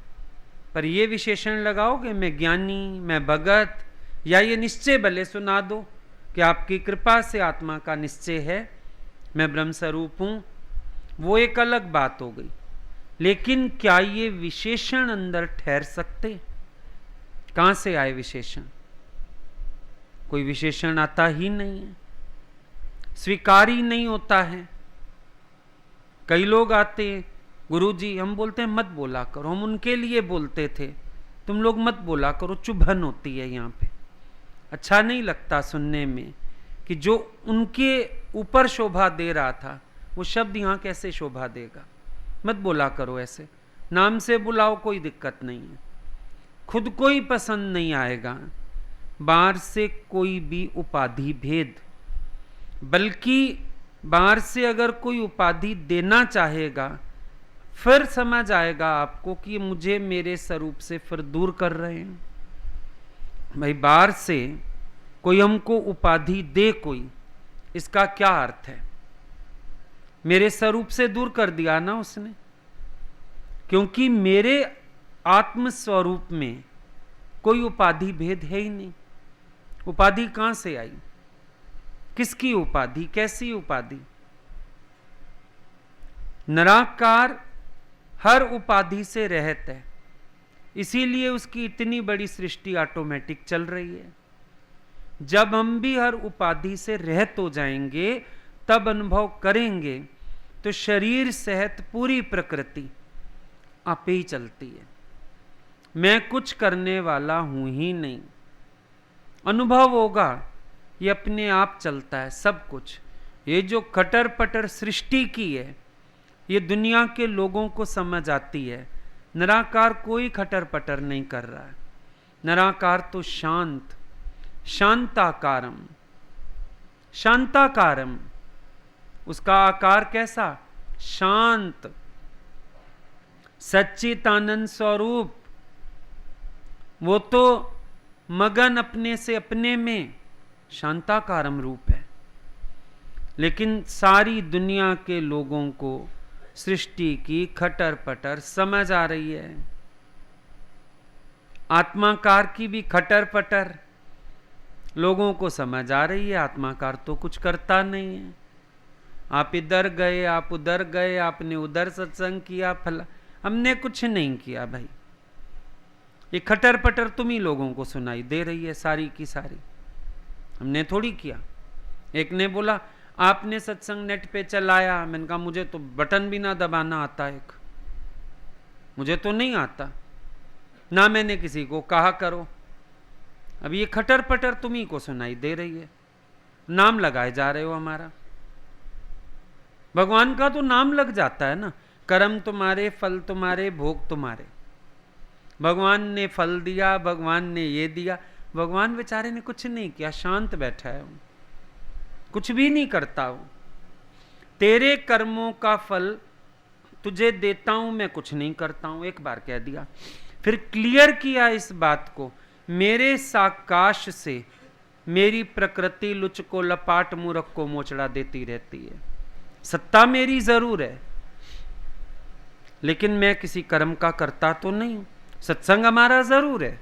पर ये विशेषण लगाओगे मैं ज्ञानी, मैं भगत, या ये निश्चय भले सुना दो कि आपकी कृपा से आत्मा का निश्चय है, मैं ब्रह्म स्वरूप हूं, वो एक अलग बात हो गई। लेकिन क्या ये विशेषण अंदर ठहर सकते? कहां से आए विशेषण? कोई विशेषण आता ही नहीं है, स्वीकार ही नहीं होता है। कई लोग आते हैं, गुरुजी हम बोलते हैं मत बोला करो, हम उनके लिए बोलते थे, तुम लोग मत बोला करो, चुभन होती है यहाँ पे, अच्छा नहीं लगता सुनने में कि जो उनके ऊपर शोभा दे रहा था वो शब्द यहाँ कैसे शोभा देगा। मत बोला करो ऐसे, नाम से बुलाओ कोई दिक्कत नहीं है, खुद को ही पसंद नहीं आएगा, बाहर से कोई भी उपाधि भेद। बल्कि बाहर से अगर कोई उपाधि देना चाहेगा फिर समझ आएगा आपको कि मुझे मेरे स्वरूप से फिर दूर कर रहे हैं। भाई बाहर से कोई हमको उपाधि दे कोई, इसका क्या अर्थ है? मेरे स्वरूप से दूर कर दिया ना उसने, क्योंकि मेरे आत्म स्वरूप में कोई उपाधि भेद है ही नहीं। उपाधि कहां से आई? किसकी उपाधि? कैसी उपाधि? निराकार हर उपाधि से रहित है, इसीलिए उसकी इतनी बड़ी सृष्टि ऑटोमेटिक चल रही है। जब हम भी हर उपाधि से रहित हो जाएंगे तब अनुभव करेंगे तो शरीर सहित पूरी प्रकृति आप ही चलती है, मैं कुछ करने वाला हूं ही नहीं। अनुभव होगा ये अपने आप चलता है सब कुछ। ये जो खटर पटर सृष्टि की है ये दुनिया के लोगों को समझ आती है, निराकार कोई खटर पटर नहीं कर रहा है। निराकार तो शांत, शांताकारम, शांताकारम, उसका आकार कैसा? शांत, सच्चिदानंद स्वरूप। वो तो मगन अपने से अपने में, शांताकारम रूप है। लेकिन सारी दुनिया के लोगों को सृष्टि की खटर पटर समझ आ रही है। आत्माकार की भी खटर पटर लोगों को समझ आ रही है। आत्माकार तो कुछ करता नहीं है। आप इधर गए, आप उधर गए, आपने उधर सत्संग किया, फला, हमने कुछ नहीं किया भाई। ये खटर पटर तुम ही लोगों को सुनाई दे रही है सारी की सारी, हमने थोड़ी किया। एक ने बोला आपने सत्संग नेट पे चलाया, मैंने कहा मुझे तो बटन भी ना दबाना आता, एक मुझे तो नहीं आता, ना मैंने किसी को कहा करो। अब ये खटर पटर तुम्ही को सुनाई दे रही है, नाम लगाए जा रहे हो हमारा। भगवान का तो नाम लग जाता है ना, कर्म तुम्हारे, फल तुम्हारे, भोग तुम्हारे। भगवान ने फल दिया, भगवान ने ये दिया। भगवान बेचारे ने कुछ नहीं किया, शांत बैठा है, कुछ भी नहीं करता हूं। तेरे कर्मों का फल तुझे देता हूं, मैं कुछ नहीं करता हूं, एक बार कह दिया। फिर क्लियर किया इस बात को, मेरे साकाश से मेरी प्रकृति लुच को लपाट मूर्ख को मोचड़ा देती रहती है। सत्ता मेरी जरूर है, लेकिन मैं किसी कर्म का करता तो नहीं हूं। सत्संग हमारा जरूर है,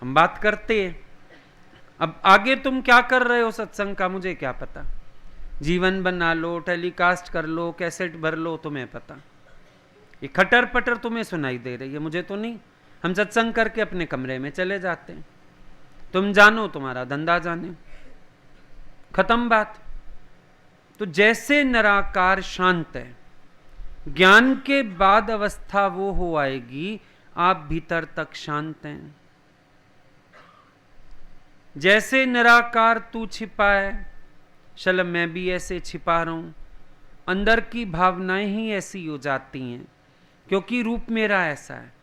हम बात करते हैं। अब आगे तुम क्या कर रहे हो सत्संग का मुझे क्या पता। जीवन बना लो, टेलीकास्ट कर लो, कैसेट भर लो, तुम्हें पता। ये खटर पटर तुम्हें सुनाई दे रही है, मुझे तो नहीं। हम सत्संग करके अपने कमरे में चले जाते हैं। तुम जानो, तुम्हारा धंधा जाने, खत्म बात। तो जैसे निराकार शांत है, ज्ञान के बाद अवस्था वो हो आएगी आप भीतर तक शांत हैं। जैसे निराकार तू छिपा है, चल मैं भी ऐसे छिपा रहा हूं। अंदर की भावनाएं ही ऐसी हो जाती हैं, क्योंकि रूप मेरा ऐसा है।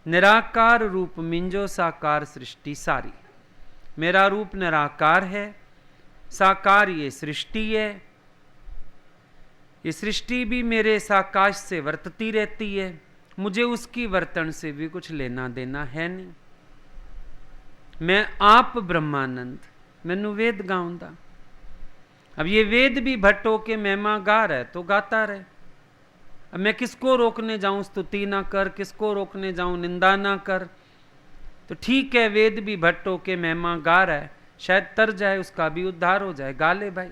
निराकार रूप मिंजो साकार सृष्टि सारी। मेरा रूप निराकार है, साकार ये सृष्टि है। ये सृष्टि भी मेरे साकाश से वर्तती रहती है, मुझे उसकी वर्तन से भी कुछ लेना देना है नहीं। मैं आप ब्रह्मानंद, मैनू वेद गाऊंदा। अब ये वेद भी भट्टो के महिमा गा रहे तो गाता रहे। अब मैं किसको रोकने जाऊं, स्तुति ना कर, किसको रोकने जाऊं, निंदा ना कर। तो ठीक है, वेद भी भट्टो के महिमा गा रहा है, शायद तर जाए, उसका भी उद्धार हो जाए, गा ले भाई।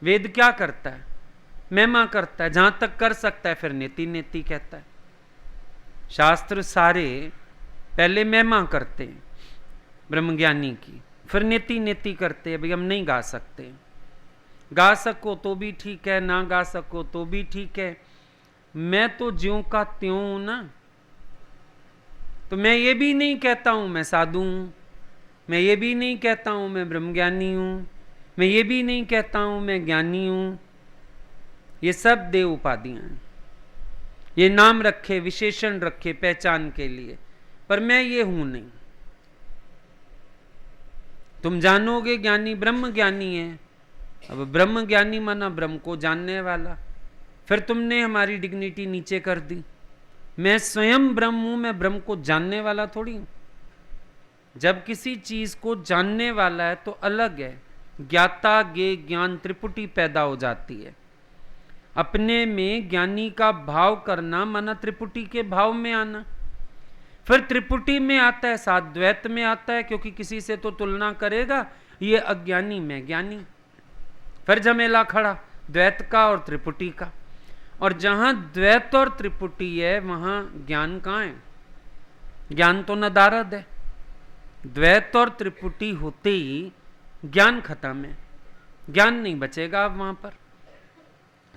वेद क्या करता है, महिमा करता है, जहां तक कर सकता है, फिर नेति नेति कहता है। शास्त्र सारे पहले महिमा करते हैं ब्रह्मज्ञानी की, फिर नेति नेति करते हैं, भाई हम नहीं गा सकते। गा सको तो भी ठीक है, ना गा सको तो भी ठीक है। मैं तो ज्यों का त्यों हूं ना। तो मैं ये भी नहीं कहता हूं मैं साधु हूं, मैं ये भी नहीं कहता हूं मैं ब्रह्मज्ञानी हूं, मैं ये भी नहीं कहता हूं मैं ज्ञानी हूं। ये सब देव उपाधियां हैं, ये नाम रखे, विशेषण रखे पहचान के लिए, पर मैं ये हूं नहीं। तुम जानोगे ज्ञानी ब्रह्म ज्ञानी है। अब ब्रह्म ज्ञानी माना ब्रह्म को जानने वाला। फिर तुमने हमारी डिग्निटी नीचे कर दी। मैं स्वयं ब्रह्म हूं, मैं ब्रह्म को जानने वाला थोड़ी हूं। जब किसी चीज को जानने वाला है तो अलग है, ज्ञाता ज्ञे ज्ञान त्रिपुटी पैदा हो जाती है। अपने में ज्ञानी का भाव करना माना त्रिपुटी के भाव में आना। फिर त्रिपुटी में आता है, साथ द्वैत में आता है, क्योंकि किसी से तो तुलना करेगा, ये अज्ञानी में ज्ञानी। फिर झमेला खड़ा द्वैत का और त्रिपुटी का। और जहां द्वैत और त्रिपुटी है वहां ज्ञान कहां है? ज्ञान तो नदारद है। द्वैत और त्रिपुटी होते ही ज्ञान खत्म है, ज्ञान नहीं बचेगा अब वहां पर।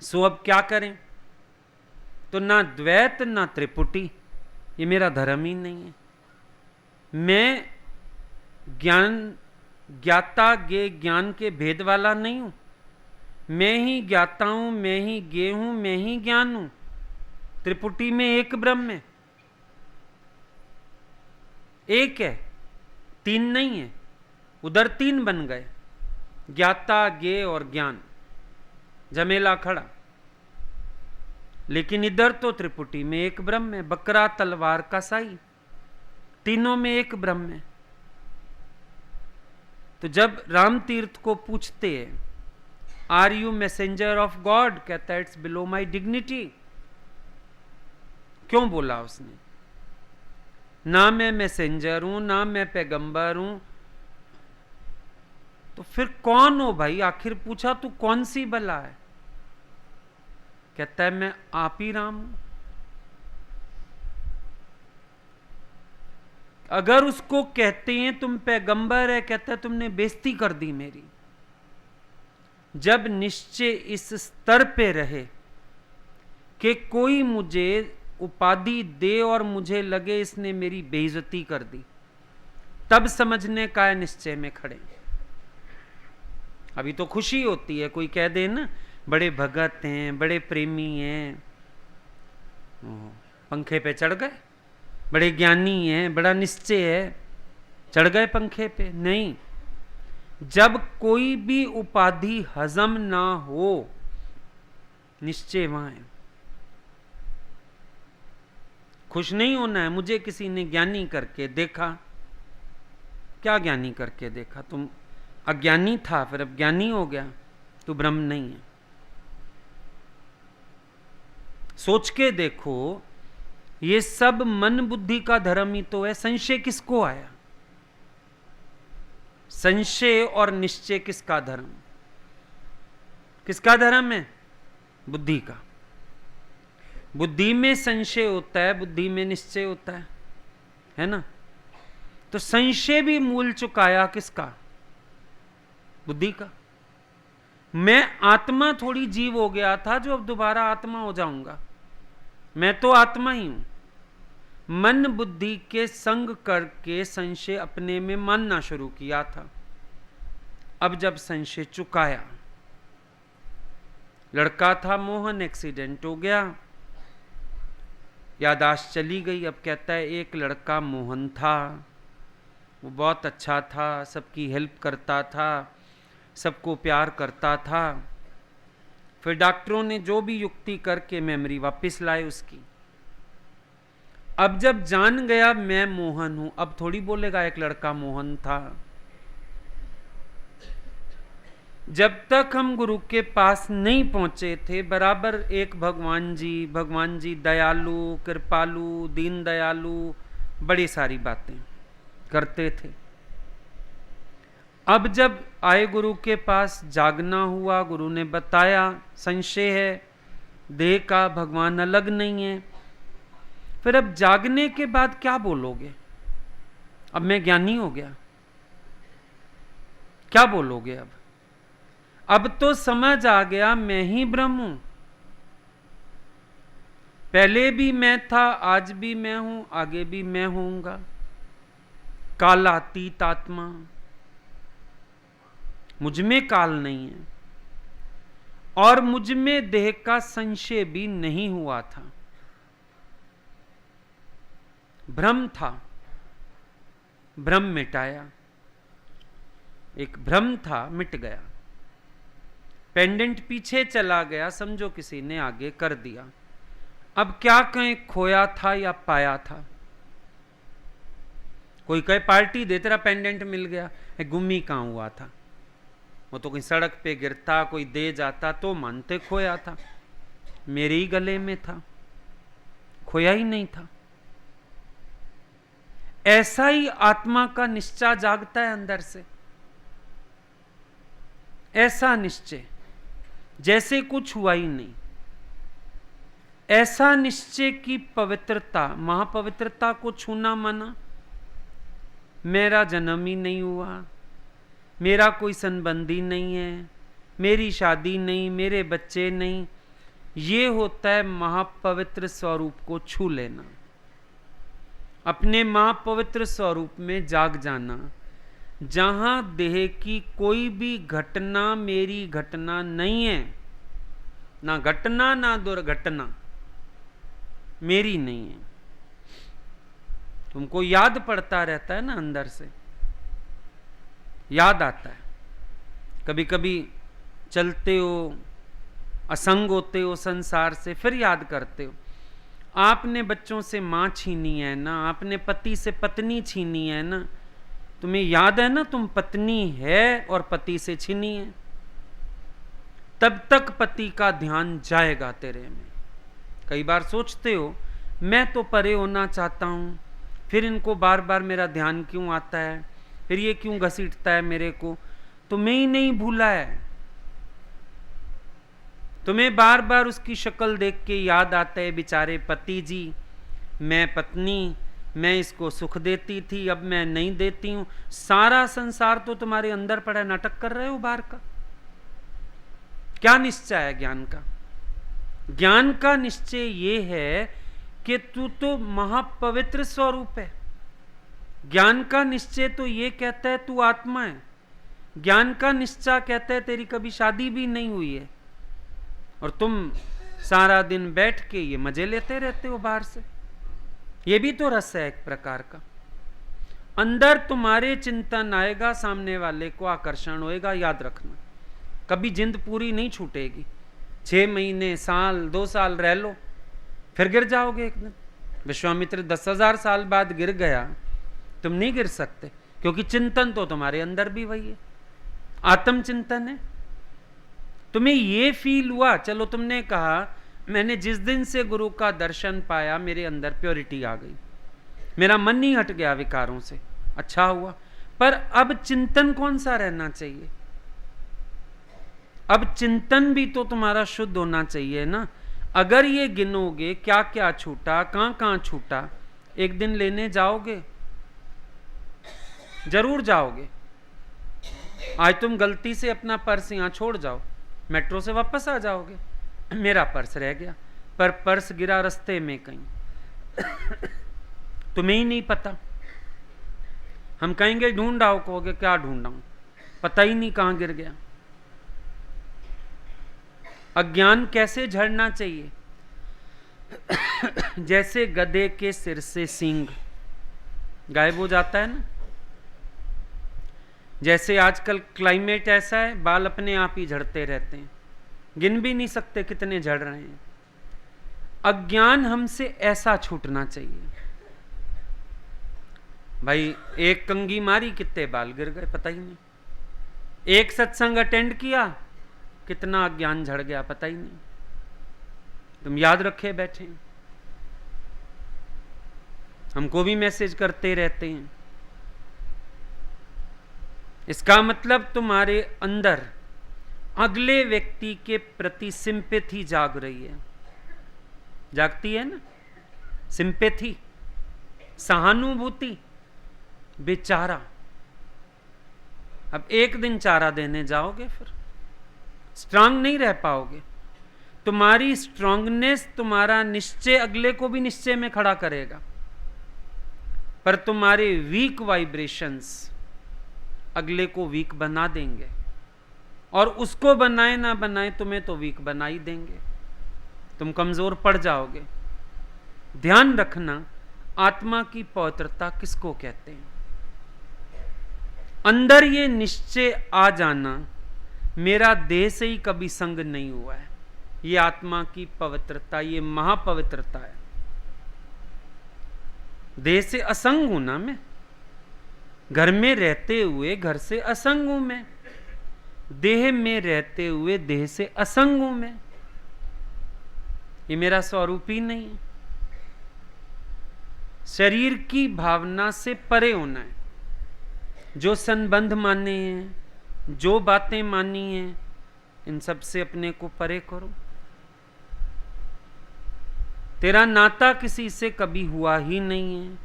सो अब क्या करें? तो ना द्वैत ना त्रिपुटी, ये मेरा धर्म ही नहीं है। मैं ज्ञान ज्ञाता ज्ञे ज्ञान के भेद वाला नहीं हूं। मैं ही ज्ञाता हूं, मैं ही ज्ञे हूं, मैं ही ज्ञान हूं। त्रिपुटी में एक ब्रह्म है, एक है, तीन नहीं है। उधर तीन बन गए, ज्ञाता ज्ञे और ज्ञान, झमेला खड़ा। लेकिन इधर तो त्रिपुटी में एक ब्रह्म है, बकरा तलवार का साई, तीनों में एक ब्रह्म है। तो जब राम तीर्थ को पूछते हैं are you messenger of God, कहता है इट्स बिलो माई डिग्निटी। क्यों बोला उसने? ना मैं मैसेंजर हूं, ना मैं पैगंबर हूं, तो फिर कौन हो भाई? आखिर पूछा तू कौन सी बला है? कहता है मैं आप ही राम हूं। अगर उसको कहते हैं तुम पैगंबर है, कहता है तुमने बेइज्जती कर दी मेरी। जब निश्चय इस स्तर पे रहे कि कोई मुझे उपाधि दे और मुझे लगे इसने मेरी बेइज्जती कर दी, तब समझने का है निश्चय में खड़े। अभी तो खुशी होती है, कोई कह दे ना बड़े भगत हैं, बड़े प्रेमी हैं, पंखे पे चढ़ गए, बड़े ज्ञानी हैं, बड़ा निश्चय है, चढ़ गए पंखे पे। नहीं, जब कोई भी उपाधि हजम ना हो, निश्चय वहां है। खुश नहीं होना है, मुझे किसी ने ज्ञानी करके देखा। क्या ज्ञानी करके देखा? तुम अज्ञानी था, फिर अब ज्ञानी हो गया, तू ब्रह्म नहीं है। सोच के देखो, ये सब मन बुद्धि का धर्म ही तो है। संशय किसको आया? संशय और निश्चय किसका धर्म? किसका धर्म है? बुद्धि का। बुद्धि में संशय होता है, बुद्धि में निश्चय होता है ना? तो संशय भी मूल चुकाया किसका? बुद्धि का। मैं आत्मा थोड़ी जीव हो गया था जो अब दोबारा आत्मा हो जाऊंगा। मैं तो आत्मा ही हूं। मन बुद्धि के संग करके संशय अपने में मानना शुरू किया था। अब जब संशय चुकाया, लड़का था मोहन, एक्सीडेंट हो गया, यादाश्त चली गई। अब कहता है एक लड़का मोहन था, वो बहुत अच्छा था, सबकी हेल्प करता था, सबको प्यार करता था। फिर डॉक्टरों ने जो भी युक्ति करके मेमोरी वापस लाए उसकी। अब जब जान गया मैं मोहन हूं, अब थोड़ी बोलेगा एक लड़का मोहन था। जब तक हम गुरु के पास नहीं पहुंचे थे, बराबर एक भगवान जी दयालु, कृपालु, दीन दयालु, बड़ी सारी बातें करते थे। अब जब आए गुरु के पास, जागना हुआ, गुरु ने बताया संशय है, देह का भगवान अलग नहीं है। फिर अब जागने के बाद क्या बोलोगे? अब मैं ज्ञानी हो गया, क्या बोलोगे? अब तो समझ आ गया मैं ही ब्रह्म हूं। पहले भी मैं था, आज भी मैं हूं, आगे भी मैं होऊंगा। कालातीत आत्मा, मुझ में काल नहीं है और मुझ में देह का संशय भी नहीं हुआ था। भ्रम था, भ्रम मिटाया। एक भ्रम था, मिट गया। पेंडेंट पीछे चला गया, समझो किसी ने आगे कर दिया। अब क्या कहें, खोया था या पाया था? कोई कहे पार्टी दे, तेरा पेंडेंट मिल गया। गुम ही कहां हुआ था? वो तो कहीं सड़क पे गिरता, कोई दे जाता तो मानते खोया था। मेरे ही गले में था, खोया ही नहीं था। ऐसा ही आत्मा का निश्चय जागता है अंदर से। ऐसा निश्चय जैसे कुछ हुआ ही नहीं। ऐसा निश्चय की पवित्रता, महापवित्रता को छूना माना। मेरा जन्म ही नहीं हुआ, मेरा कोई संबंधी नहीं है, मेरी शादी नहीं, मेरे बच्चे नहीं। ये होता है महापवित्र स्वरूप को छू लेना, अपने महापवित्र स्वरूप में जाग जाना, जहां देह की कोई भी घटना मेरी घटना नहीं है। ना घटना ना दुर्घटना मेरी नहीं है। तुमको याद पड़ता रहता है ना, अंदर से याद आता है। कभी कभी चलते हो, असंग होते हो संसार से, फिर याद करते हो। आपने बच्चों से मां छीनी है ना, आपने पति से पत्नी छीनी है ना, तुम्हें याद है ना तुम पत्नी है और पति से छीनी है। तब तक पति का ध्यान जाएगा तेरे में। कई बार सोचते हो मैं तो परे होना चाहता हूं, फिर इनको बार बार मेरा ध्यान क्यों आता है, फिर ये क्यों घसीटता है मेरे को। तुम्हें ही नहीं भूला है, तुम्हें बार बार उसकी शक्ल देख के याद आता है, बेचारे पति जी, मैं पत्नी, मैं इसको सुख देती थी, अब मैं नहीं देती हूं। सारा संसार तो तुम्हारे अंदर पड़ा है, नाटक कर रहे हो बाहर का। क्या निश्चय है ज्ञान का? ज्ञान का निश्चय ये है कि तू तो महापवित्र स्वरूप है, ज्ञान का निश्चय तो ये कहता है तू आत्मा है। ज्ञान का निश्चय कहता है तेरी कभी शादी भी नहीं हुई है और तुम सारा दिन बैठ के ये मजे लेते रहते हो बाहर से। ये भी तो रस है एक प्रकार का। अंदर तुम्हारे चिंतन आएगा, सामने वाले को आकर्षण होएगा। याद रखना, कभी जिंद पूरी नहीं छूटेगी। 6 महीने, साल, 2 साल रह लो, फिर गिर जाओगे एक दिन। विश्वामित्र 10,000 साल बाद गिर गया, तुम नहीं गिर सकते, क्योंकि चिंतन तो तुम्हारे अंदर भी वही है, आत्मचिंतन है। तुम्हें ये फील हुआ, चलो तुमने कहा मैंने जिस दिन से गुरु का दर्शन पाया मेरे अंदर प्योरिटी आ गई, मेरा मन ही हट गया विकारों से, अच्छा हुआ। पर अब चिंतन कौन सा रहना चाहिए? अब चिंतन भी तो तुम्हारा शुद्ध होना चाहिए ना। अगर ये गिनोगे क्या क्या छूटा, कहां कहां छूटा, एक दिन लेने जाओगे, जरूर जाओगे। आज तुम गलती से अपना पर्स यहां छोड़ जाओ, मेट्रो से वापस आ जाओगे, मेरा पर्स रह गया, पर पर्स गिरा रास्ते में कहीं, तुम्हें ही नहीं पता। हम कहेंगे ढूंढ आओ, कहोगे क्या ढूंढा हूं, पता ही नहीं कहां गिर गया। अज्ञान कैसे झड़ना चाहिए? जैसे गधे के सिर से सींग गायब हो जाता है ना, जैसे आजकल क्लाइमेट ऐसा है, बाल अपने आप ही झड़ते रहते हैं, गिन भी नहीं सकते कितने झड़ रहे हैं। अज्ञान हमसे ऐसा छूटना चाहिए। भाई एक कंगी मारी, कितने बाल गिर गए पता ही नहीं। एक सत्संग अटेंड किया, कितना अज्ञान झड़ गया पता ही नहीं। तुम याद रखे बैठे, हमको भी मैसेज करते रहते हैं। इसका मतलब तुम्हारे अंदर अगले व्यक्ति के प्रति सिंपैथी जाग रही है, जागती है ना, सिंपैथी, सहानुभूति, बेचारा। अब एक दिन चारा देने जाओगे, फिर स्ट्रांग नहीं रह पाओगे। तुम्हारी स्ट्रांगनेस, तुम्हारा निश्चय अगले को भी निश्चय में खड़ा करेगा, पर तुम्हारे वीक वाइब्रेशंस अगले को वीक बना देंगे, और उसको बनाए ना बनाए तुम्हें तो वीक बना ही देंगे, तुम कमजोर पड़ जाओगे। ध्यान रखना, आत्मा की पवित्रता किसको कहते हैं? अंदर ये निश्चय आ जाना, मेरा देह से ही कभी संग नहीं हुआ है, ये आत्मा की पवित्रता, ये महापवित्रता है। देह से असंग हूं ना मैं, घर में रहते हुए घर से असंग हूं मैं, देह में रहते हुए देह से असंग हूं मैं, ये मेरा स्वरूप ही नहीं है। शरीर की भावना से परे होना है। जो संबंध माने हैं, जो बातें मानी हैं, इन सब से अपने को परे करो। तेरा नाता किसी से कभी हुआ ही नहीं है।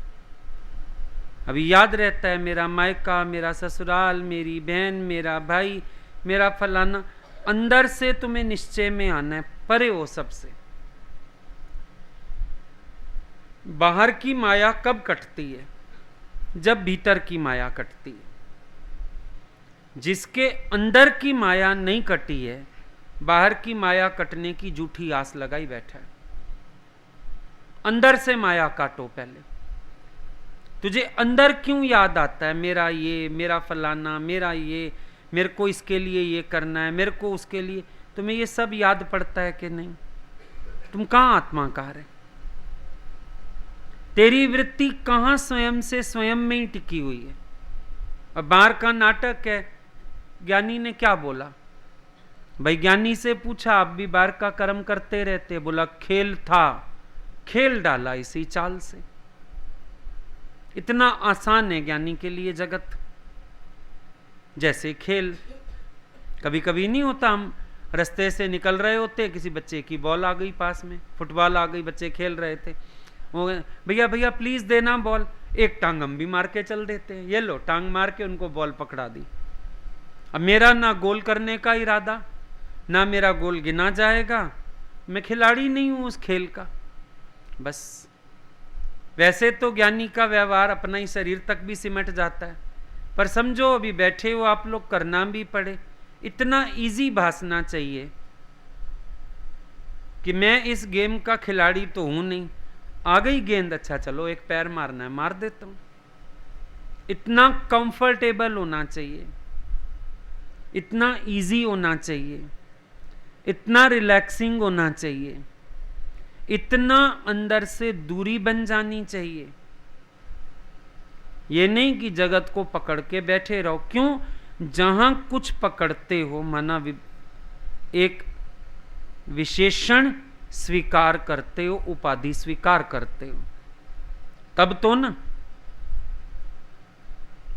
अभी याद रहता है मेरा मायका, मेरा ससुराल, मेरी बहन, मेरा भाई, मेरा फलाना। अंदर से तुम्हें निश्चय में आना है, परे हो सबसे। बाहर की माया कब कटती है? जब भीतर की माया कटती है। जिसके अंदर की माया नहीं कटी है, बाहर की माया कटने की झूठी आस लगाई बैठा है। अंदर से माया काटो पहले। तुझे अंदर क्यों याद आता है मेरा ये, मेरा फलाना, मेरा ये, मेरे को इसके लिए ये करना है, मेरे को उसके लिए? तुम्हें ये सब याद पड़ता है कि नहीं? तुम कहां आत्माकार है? तेरी वृत्ति कहां स्वयं से स्वयं में ही टिकी हुई है? और बाहर का नाटक है। ज्ञानी ने क्या बोला? भाई ज्ञानी से पूछा, आप भी बाहर का कर्म करते रहते? बोला खेल था, खेल डाला इसी चाल से। इतना आसान है ज्ञानी के लिए जगत, जैसे खेल। कभी कभी नहीं होता, हम रास्ते से निकल रहे होते, किसी बच्चे की बॉल आ गई पास में, फुटबॉल आ गई, बच्चे खेल रहे थे, वो भैया भैया प्लीज देना बॉल, एक टांग हम भी मार के चल देते हैं, ये लो, टांग मार के उनको बॉल पकड़ा दी। अब मेरा ना गोल करने का इरादा, ना मेरा गोल गिना जाएगा, मैं खिलाड़ी नहीं हूं उस खेल का। बस वैसे तो ज्ञानी का व्यवहार अपना ही शरीर तक भी सिमट जाता है, पर समझो अभी बैठे हो आप लोग, करना भी पड़े, इतना इजी भासना चाहिए कि मैं इस गेम का खिलाड़ी तो हूं नहीं, आ गई गेंद, अच्छा चलो एक पैर मारना है, मार देता हूं। इतना कंफर्टेबल होना चाहिए, इतना इजी होना चाहिए, इतना रिलैक्सिंग होना चाहिए, इतना अंदर से दूरी बन जानी चाहिए। ये नहीं कि जगत को पकड़ के बैठे रहो। क्यों? जहां कुछ पकड़ते हो, माना एक विशेषण स्वीकार करते हो, उपाधि स्वीकार करते हो, तब तो ना,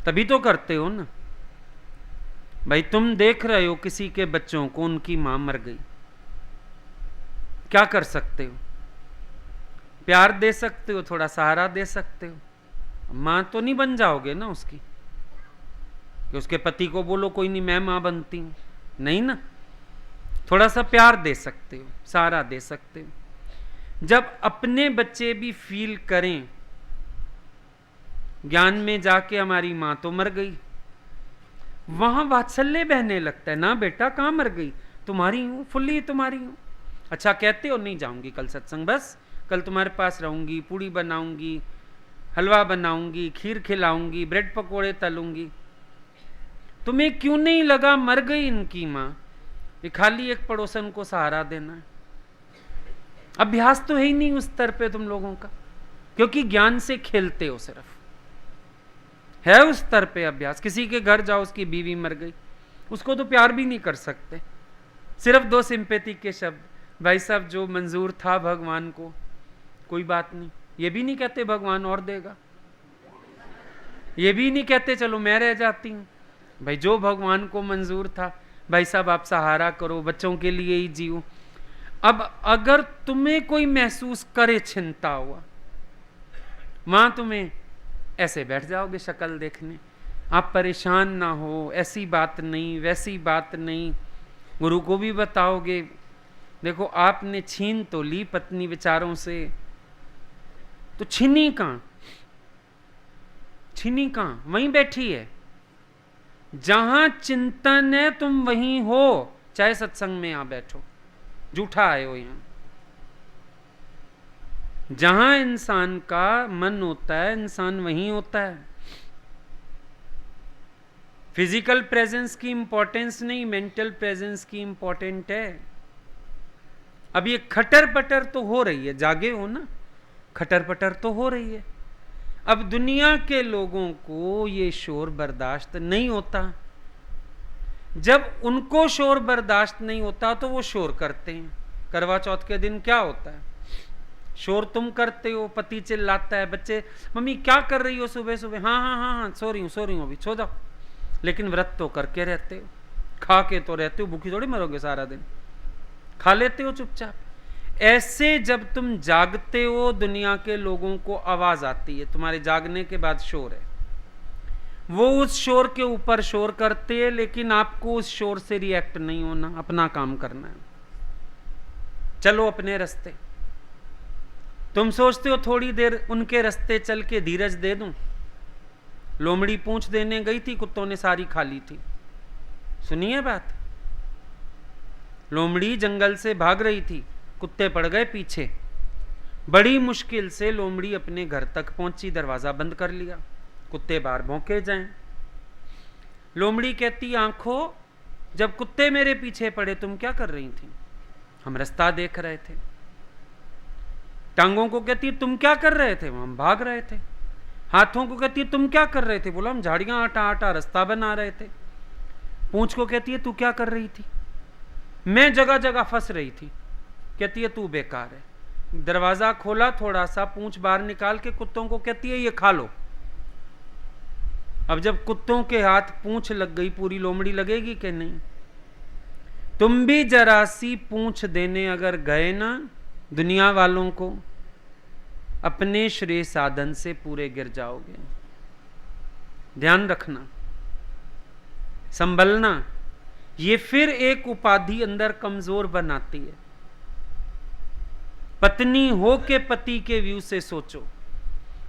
तभी तो करते हो ना। भाई तुम देख रहे हो किसी के बच्चों को, उनकी मां मर गई, क्या कर सकते हो? प्यार दे सकते हो, थोड़ा सहारा दे सकते हो, मां तो नहीं बन जाओगे ना उसकी, कि उसके पति को बोलो कोई नहीं मैं मां बनती हूं, नहीं ना। थोड़ा सा प्यार दे सकते हो, सहारा दे सकते हो। जब अपने बच्चे भी फील करें ज्ञान में जाके हमारी मां तो मर गई, वहां वात्सल्य बहने लगता है, ना बेटा कहां मर गई, तुम्हारी हूं, फुल्ली तुम्हारी हूं। अच्छा कहते हो नहीं जाऊंगी कल सत्संग, बस कल तुम्हारे पास रहूंगी, पूड़ी बनाऊंगी, हलवा बनाऊंगी, खीर खिलाऊंगी, ब्रेड पकोड़े तलूंगी। तुम्हें क्यों नहीं लगा मर गई इनकी मां, ये खाली एक पड़ोसन को सहारा देना है? अभ्यास तो है ही नहीं उस स्तर पे तुम लोगों का, क्योंकि ज्ञान से खेलते हो, सिर्फ है उस स्तर पे अभ्यास। किसी के घर जाओ, उसकी बीवी मर गई, उसको तो प्यार भी नहीं कर सकते, सिर्फ दो सिंपैथी के शब्द, भाई साहब जो मंजूर था भगवान को, कोई बात नहीं। ये भी नहीं कहते भगवान और देगा, ये भी नहीं कहते चलो मैं रह जाती हूं, भाई जो भगवान को मंजूर था, भाई साहब आप सहारा करो, बच्चों के लिए ही जियो। अब अगर तुम्हें कोई महसूस करे चिंता हुआ, मां तुम्हें ऐसे बैठ जाओगे शक्ल देखने, आप परेशान ना हो, ऐसी बात नहीं वैसी बात नहीं। गुरु को भी बताओगे, देखो आपने छीन तो ली पत्नी विचारों से, तो छीनी कहां, छीनी कहां, वहीं बैठी है। जहां चिंतन है तुम वहीं हो, चाहे सत्संग में यहां बैठो, झूठा आए हो यहां। जहां इंसान का मन होता है, इंसान वहीं होता है। फिजिकल प्रेजेंस की इंपॉर्टेंस नहीं, मेंटल प्रेजेंस की इंपॉर्टेंट है। अब ये खटर पटर तो हो रही है, जागे हो ना, खटर पटर तो हो रही है। अब दुनिया के लोगों को ये शोर बर्दाश्त नहीं होता। जब उनको शोर बर्दाश्त नहीं होता तो वो शोर करते हैं। करवा चौथ के दिन क्या होता है, शोर तुम करते हो, पति चिल्लाता है, बच्चे मम्मी क्या कर रही हो सुबह सुबह, हाँ हाँ हाँ हाँ सो रही हूँ अभी, सो जाओ। लेकिन व्रत तो करके रहते हो, खा के तो रहते हो, भूखी थोड़ी मरोगे सारा दिन, खा लेते हो चुपचाप। ऐसे जब तुम जागते हो, दुनिया के लोगों को आवाज आती है, तुम्हारे जागने के बाद शोर है, वो उस शोर के ऊपर शोर करते हैं, लेकिन आपको उस शोर से रिएक्ट नहीं होना, अपना काम करना है, चलो अपने रास्ते। तुम सोचते हो थोड़ी देर उनके रास्ते चल के धीरज दे दूं। लोमड़ी पूंछ देने गई थी, कुत्तों ने सारी खा ली थी, सुनिए बात। लोमड़ी जंगल से भाग रही थी, कुत्ते पड़ गए पीछे, बड़ी मुश्किल से लोमड़ी अपने घर तक पहुंची, दरवाजा बंद कर लिया, कुत्ते बाहर भौंके जाएं। लोमड़ी कहती आंखों, जब कुत्ते मेरे पीछे पड़े तुम क्या कर रही थी? हम रास्ता देख रहे थे। टांगों को कहती तुम क्या कर रहे थे? हम भाग रहे थे। हाथों को कहती है तुम क्या कर रहे थे? बोला हम झाड़ियां आटा आटा रास्ता बना रहे थे। पूंछ को कहती है तू क्या कर रही थी? मैं जगह जगह फंस रही थी। कहती है तू बेकार है। दरवाजा खोला, थोड़ा सा पूंछ बाहर निकाल के कुत्तों को कहती है ये खा लो। अब जब कुत्तों के हाथ पूंछ लग गई, पूरी लोमड़ी लगेगी कि नहीं? तुम भी जरा सी पूंछ देने अगर गए ना दुनिया वालों को, अपने श्रेय साधन से पूरे गिर जाओगे। ध्यान रखना, संभलना। ये फिर एक उपाधि अंदर कमजोर बनाती है। पत्नी हो के पति के व्यू से सोचो,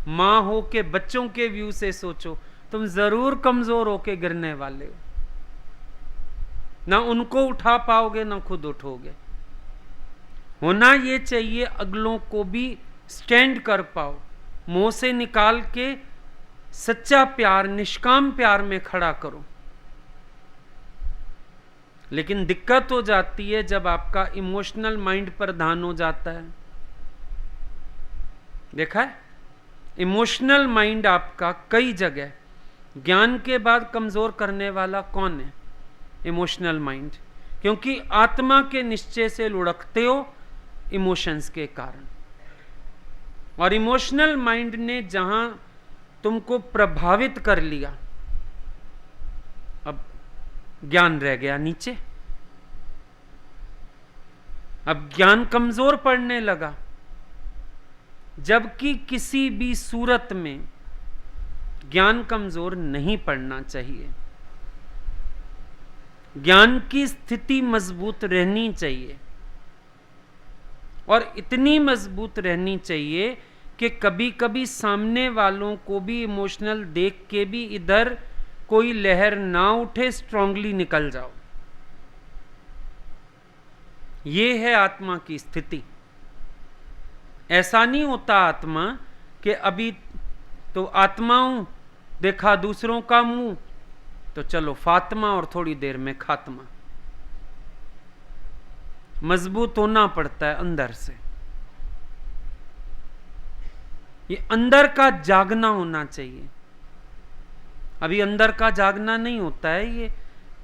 माँ हो के बच्चों के व्यू से सोचो, तुम जरूर कमजोर होके गिरने वाले हो। ना उनको उठा पाओगे ना खुद उठोगे। होना ये चाहिए अगलों को भी स्टैंड कर पाओ, मुंह से निकाल के सच्चा प्यार, निष्काम प्यार में खड़ा करो। लेकिन दिक्कत हो जाती है जब आपका इमोशनल माइंड प्रधान हो जाता है। देखा है, इमोशनल माइंड आपका कई जगह ज्ञान के बाद कमजोर करने वाला कौन है? Emotional mind. क्योंकि आत्मा के निश्चय से लुढ़कते हो इमोशंस के कारण, और इमोशनल माइंड ने जहां तुमको प्रभावित कर लिया, अब ज्ञान रह गया नीचे। अब ज्ञान कमजोर पड़ने लगा, जबकि किसी भी सूरत में ज्ञान कमजोर नहीं पड़ना चाहिए। ज्ञान की स्थिति मजबूत रहनी चाहिए, और इतनी मजबूत रहनी चाहिए कि कभी कभी सामने वालों को भी इमोशनल देख के भी इधर कोई लहर ना उठे, स्ट्रांगली निकल जाओ। ये है आत्मा की स्थिति। ऐसा नहीं होता आत्मा कि अभी तो आत्मा हूं, देखा दूसरों का मुंह तो चलो फातिमा, और थोड़ी देर में खात्मा। मजबूत होना पड़ता है अंदर से। ये अंदर का जागना होना चाहिए। अभी अंदर का जागना नहीं होता है, ये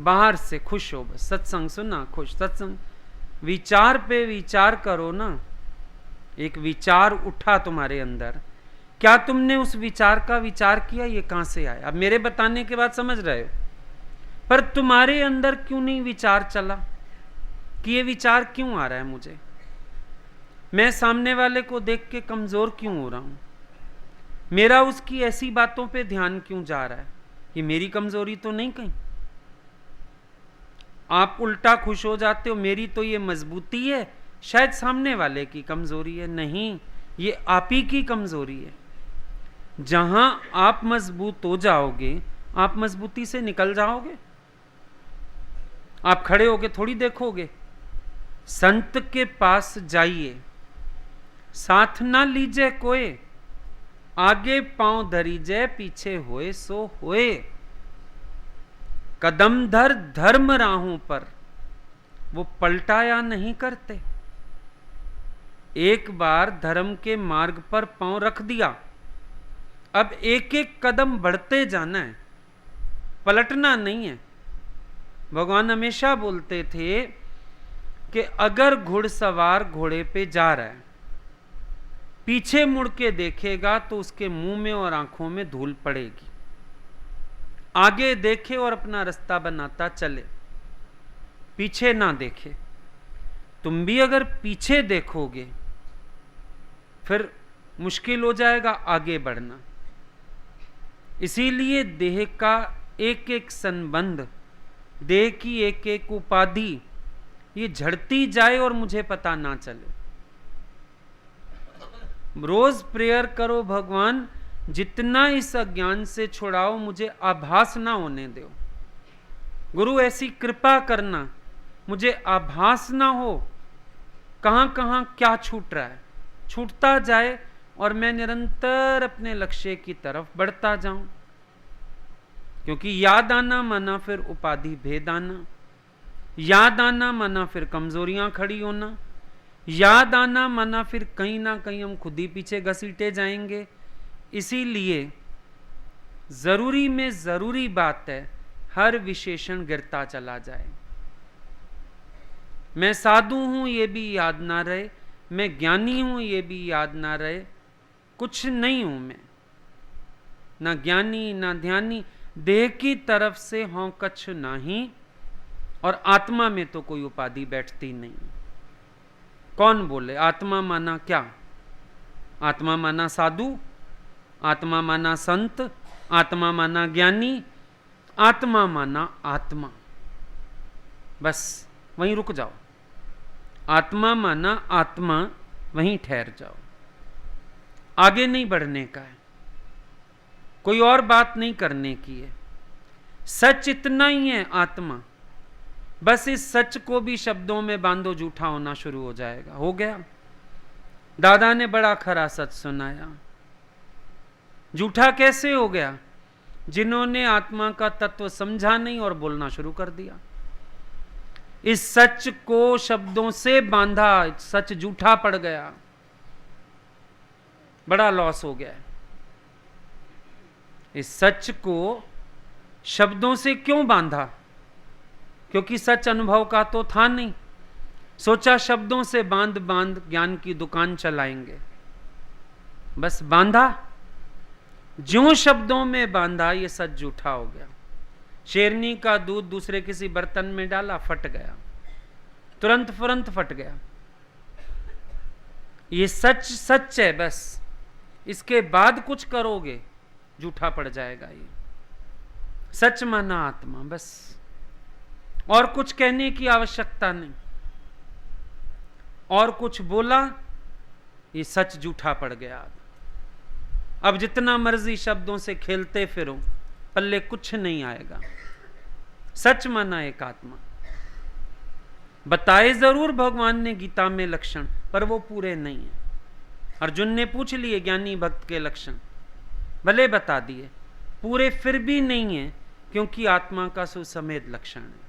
बाहर से खुश हो, बस सत्संग सुना खुश, सत्संग। विचार पे विचार करो ना। एक विचार उठा तुम्हारे अंदर, क्या तुमने उस विचार का विचार किया? ये कहां से आया? अब मेरे बताने के बाद समझ रहे हो, पर तुम्हारे अंदर क्यों नहीं विचार चला कि ये विचार क्यों आ रहा है मुझे? मैं सामने वाले को देख के कमजोर क्यों हो रहा हूं? मेरा उसकी ऐसी बातों पे ध्यान क्यों जा रहा है? ये मेरी कमजोरी तो नहीं कहीं? आप उल्टा खुश हो जाते हो, मेरी तो ये मजबूती है, शायद सामने वाले की कमजोरी है। नहीं, ये आप ही की कमजोरी है। जहां आप मजबूत हो जाओगे, आप मजबूती से निकल जाओगे। आप खड़े होके थोड़ी देखोगे। संत के पास जाइए, साथ ना लीजिए कोई, आगे पांव धरीजे, पीछे होए सो होए। कदम धर धर्म राहों पर, वो पलटाया नहीं करते। एक बार धर्म के मार्ग पर पांव रख दिया, अब एक एक कदम बढ़ते जाना है, पलटना नहीं है। भगवान हमेशा बोलते थे कि अगर घुड़सवार घोड़े पे जा रहा है, पीछे मुड़ के देखेगा तो उसके मुंह में और आंखों में धूल पड़ेगी। आगे देखे और अपना रास्ता बनाता चले, पीछे ना देखे। तुम भी अगर पीछे देखोगे फिर मुश्किल हो जाएगा आगे बढ़ना। इसीलिए देह का एक एक संबंध, देह की एक एक उपाधि, ये झड़ती जाए और मुझे पता ना चले। रोज प्रेयर करो, भगवान जितना इस अज्ञान से छुड़ाओ, मुझे आभास ना होने दो। गुरु ऐसी कृपा करना, मुझे आभास ना हो कहां कहां क्या छूट रहा है। छूटता जाए और मैं निरंतर अपने लक्ष्य की तरफ बढ़ता जाऊं। क्योंकि याद आना माना फिर उपाधि भेद आना, याद आना माना फिर कमजोरियां खड़ी होना, याद आना माना फिर कहीं ना कहीं हम खुद ही पीछे घसीटे जाएंगे। इसीलिए जरूरी में जरूरी बात है, हर विशेषण गिरता चला जाए। मैं साधु हूं ये भी याद ना रहे, मैं ज्ञानी हूं ये भी याद ना रहे, कुछ नहीं हूं मैं, ना ज्ञानी ना ध्यानी। देह की तरफ से हों कछ नहीं, और आत्मा में तो कोई उपाधि बैठती नहीं। कौन बोले आत्मा माना क्या? आत्मा माना साधु, आत्मा माना संत, आत्मा माना ज्ञानी, आत्मा माना आत्मा। बस वहीं रुक जाओ। आत्मा माना आत्मा, वहीं ठहर जाओ, आगे नहीं बढ़ने का है। कोई और बात नहीं करने की है। सच इतना ही है आत्मा। बस इस सच को भी शब्दों में बांधो, झूठा होना शुरू हो जाएगा। हो गया। दादा ने बड़ा खरा सच सुनाया। झूठा कैसे हो गया? जिन्होंने आत्मा का तत्व समझा नहीं और बोलना शुरू कर दिया। इस सच को शब्दों से बांधा, सच झूठा पड़ गया, बड़ा लॉस हो गया। इस सच को शब्दों से क्यों बांधा? क्योंकि सच अनुभव का तो था नहीं। सोचा शब्दों से बांध बांध ज्ञान की दुकान चलाएंगे। बस बांधा, ज्यों शब्दों में बांधा, ये सच झूठा हो गया। शेरनी का दूध दूसरे किसी बर्तन में डाला, फट गया, तुरंत फुरंत फट गया। ये सच सच है, बस इसके बाद कुछ करोगे झूठा पड़ जाएगा। ये सच माना आत्मा, बस और कुछ कहने की आवश्यकता नहीं। और कुछ बोला, ये सच झूठा पड़ गया। अब जितना मर्जी शब्दों से खेलते फिरो, पल्ले कुछ नहीं आएगा। सच माना एक आत्मा। बताए जरूर भगवान ने गीता में लक्षण, पर वो पूरे नहीं है। अर्जुन ने पूछ लिए ज्ञानी भक्त के लक्षण, भले बता दिए, पूरे फिर भी नहीं है, क्योंकि आत्मा का सुसमेध लक्षण है।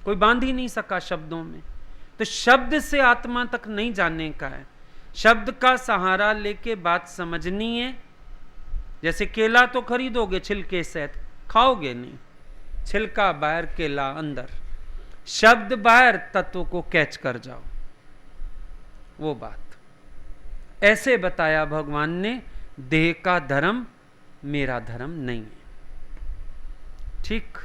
कोई बांध ही नहीं सका शब्दों में। तो शब्द से आत्मा तक नहीं जाने का है। शब्द का सहारा लेके बात समझनी है। जैसे केला तो खरीदोगे छिलके सहित, खाओगे नहीं। छिलका बाहर, केला अंदर। शब्द बाहर, तत्व को कैच कर जाओ, वो बात। ऐसे बताया भगवान ने, देह का धर्म मेरा धर्म नहीं है। ठीक।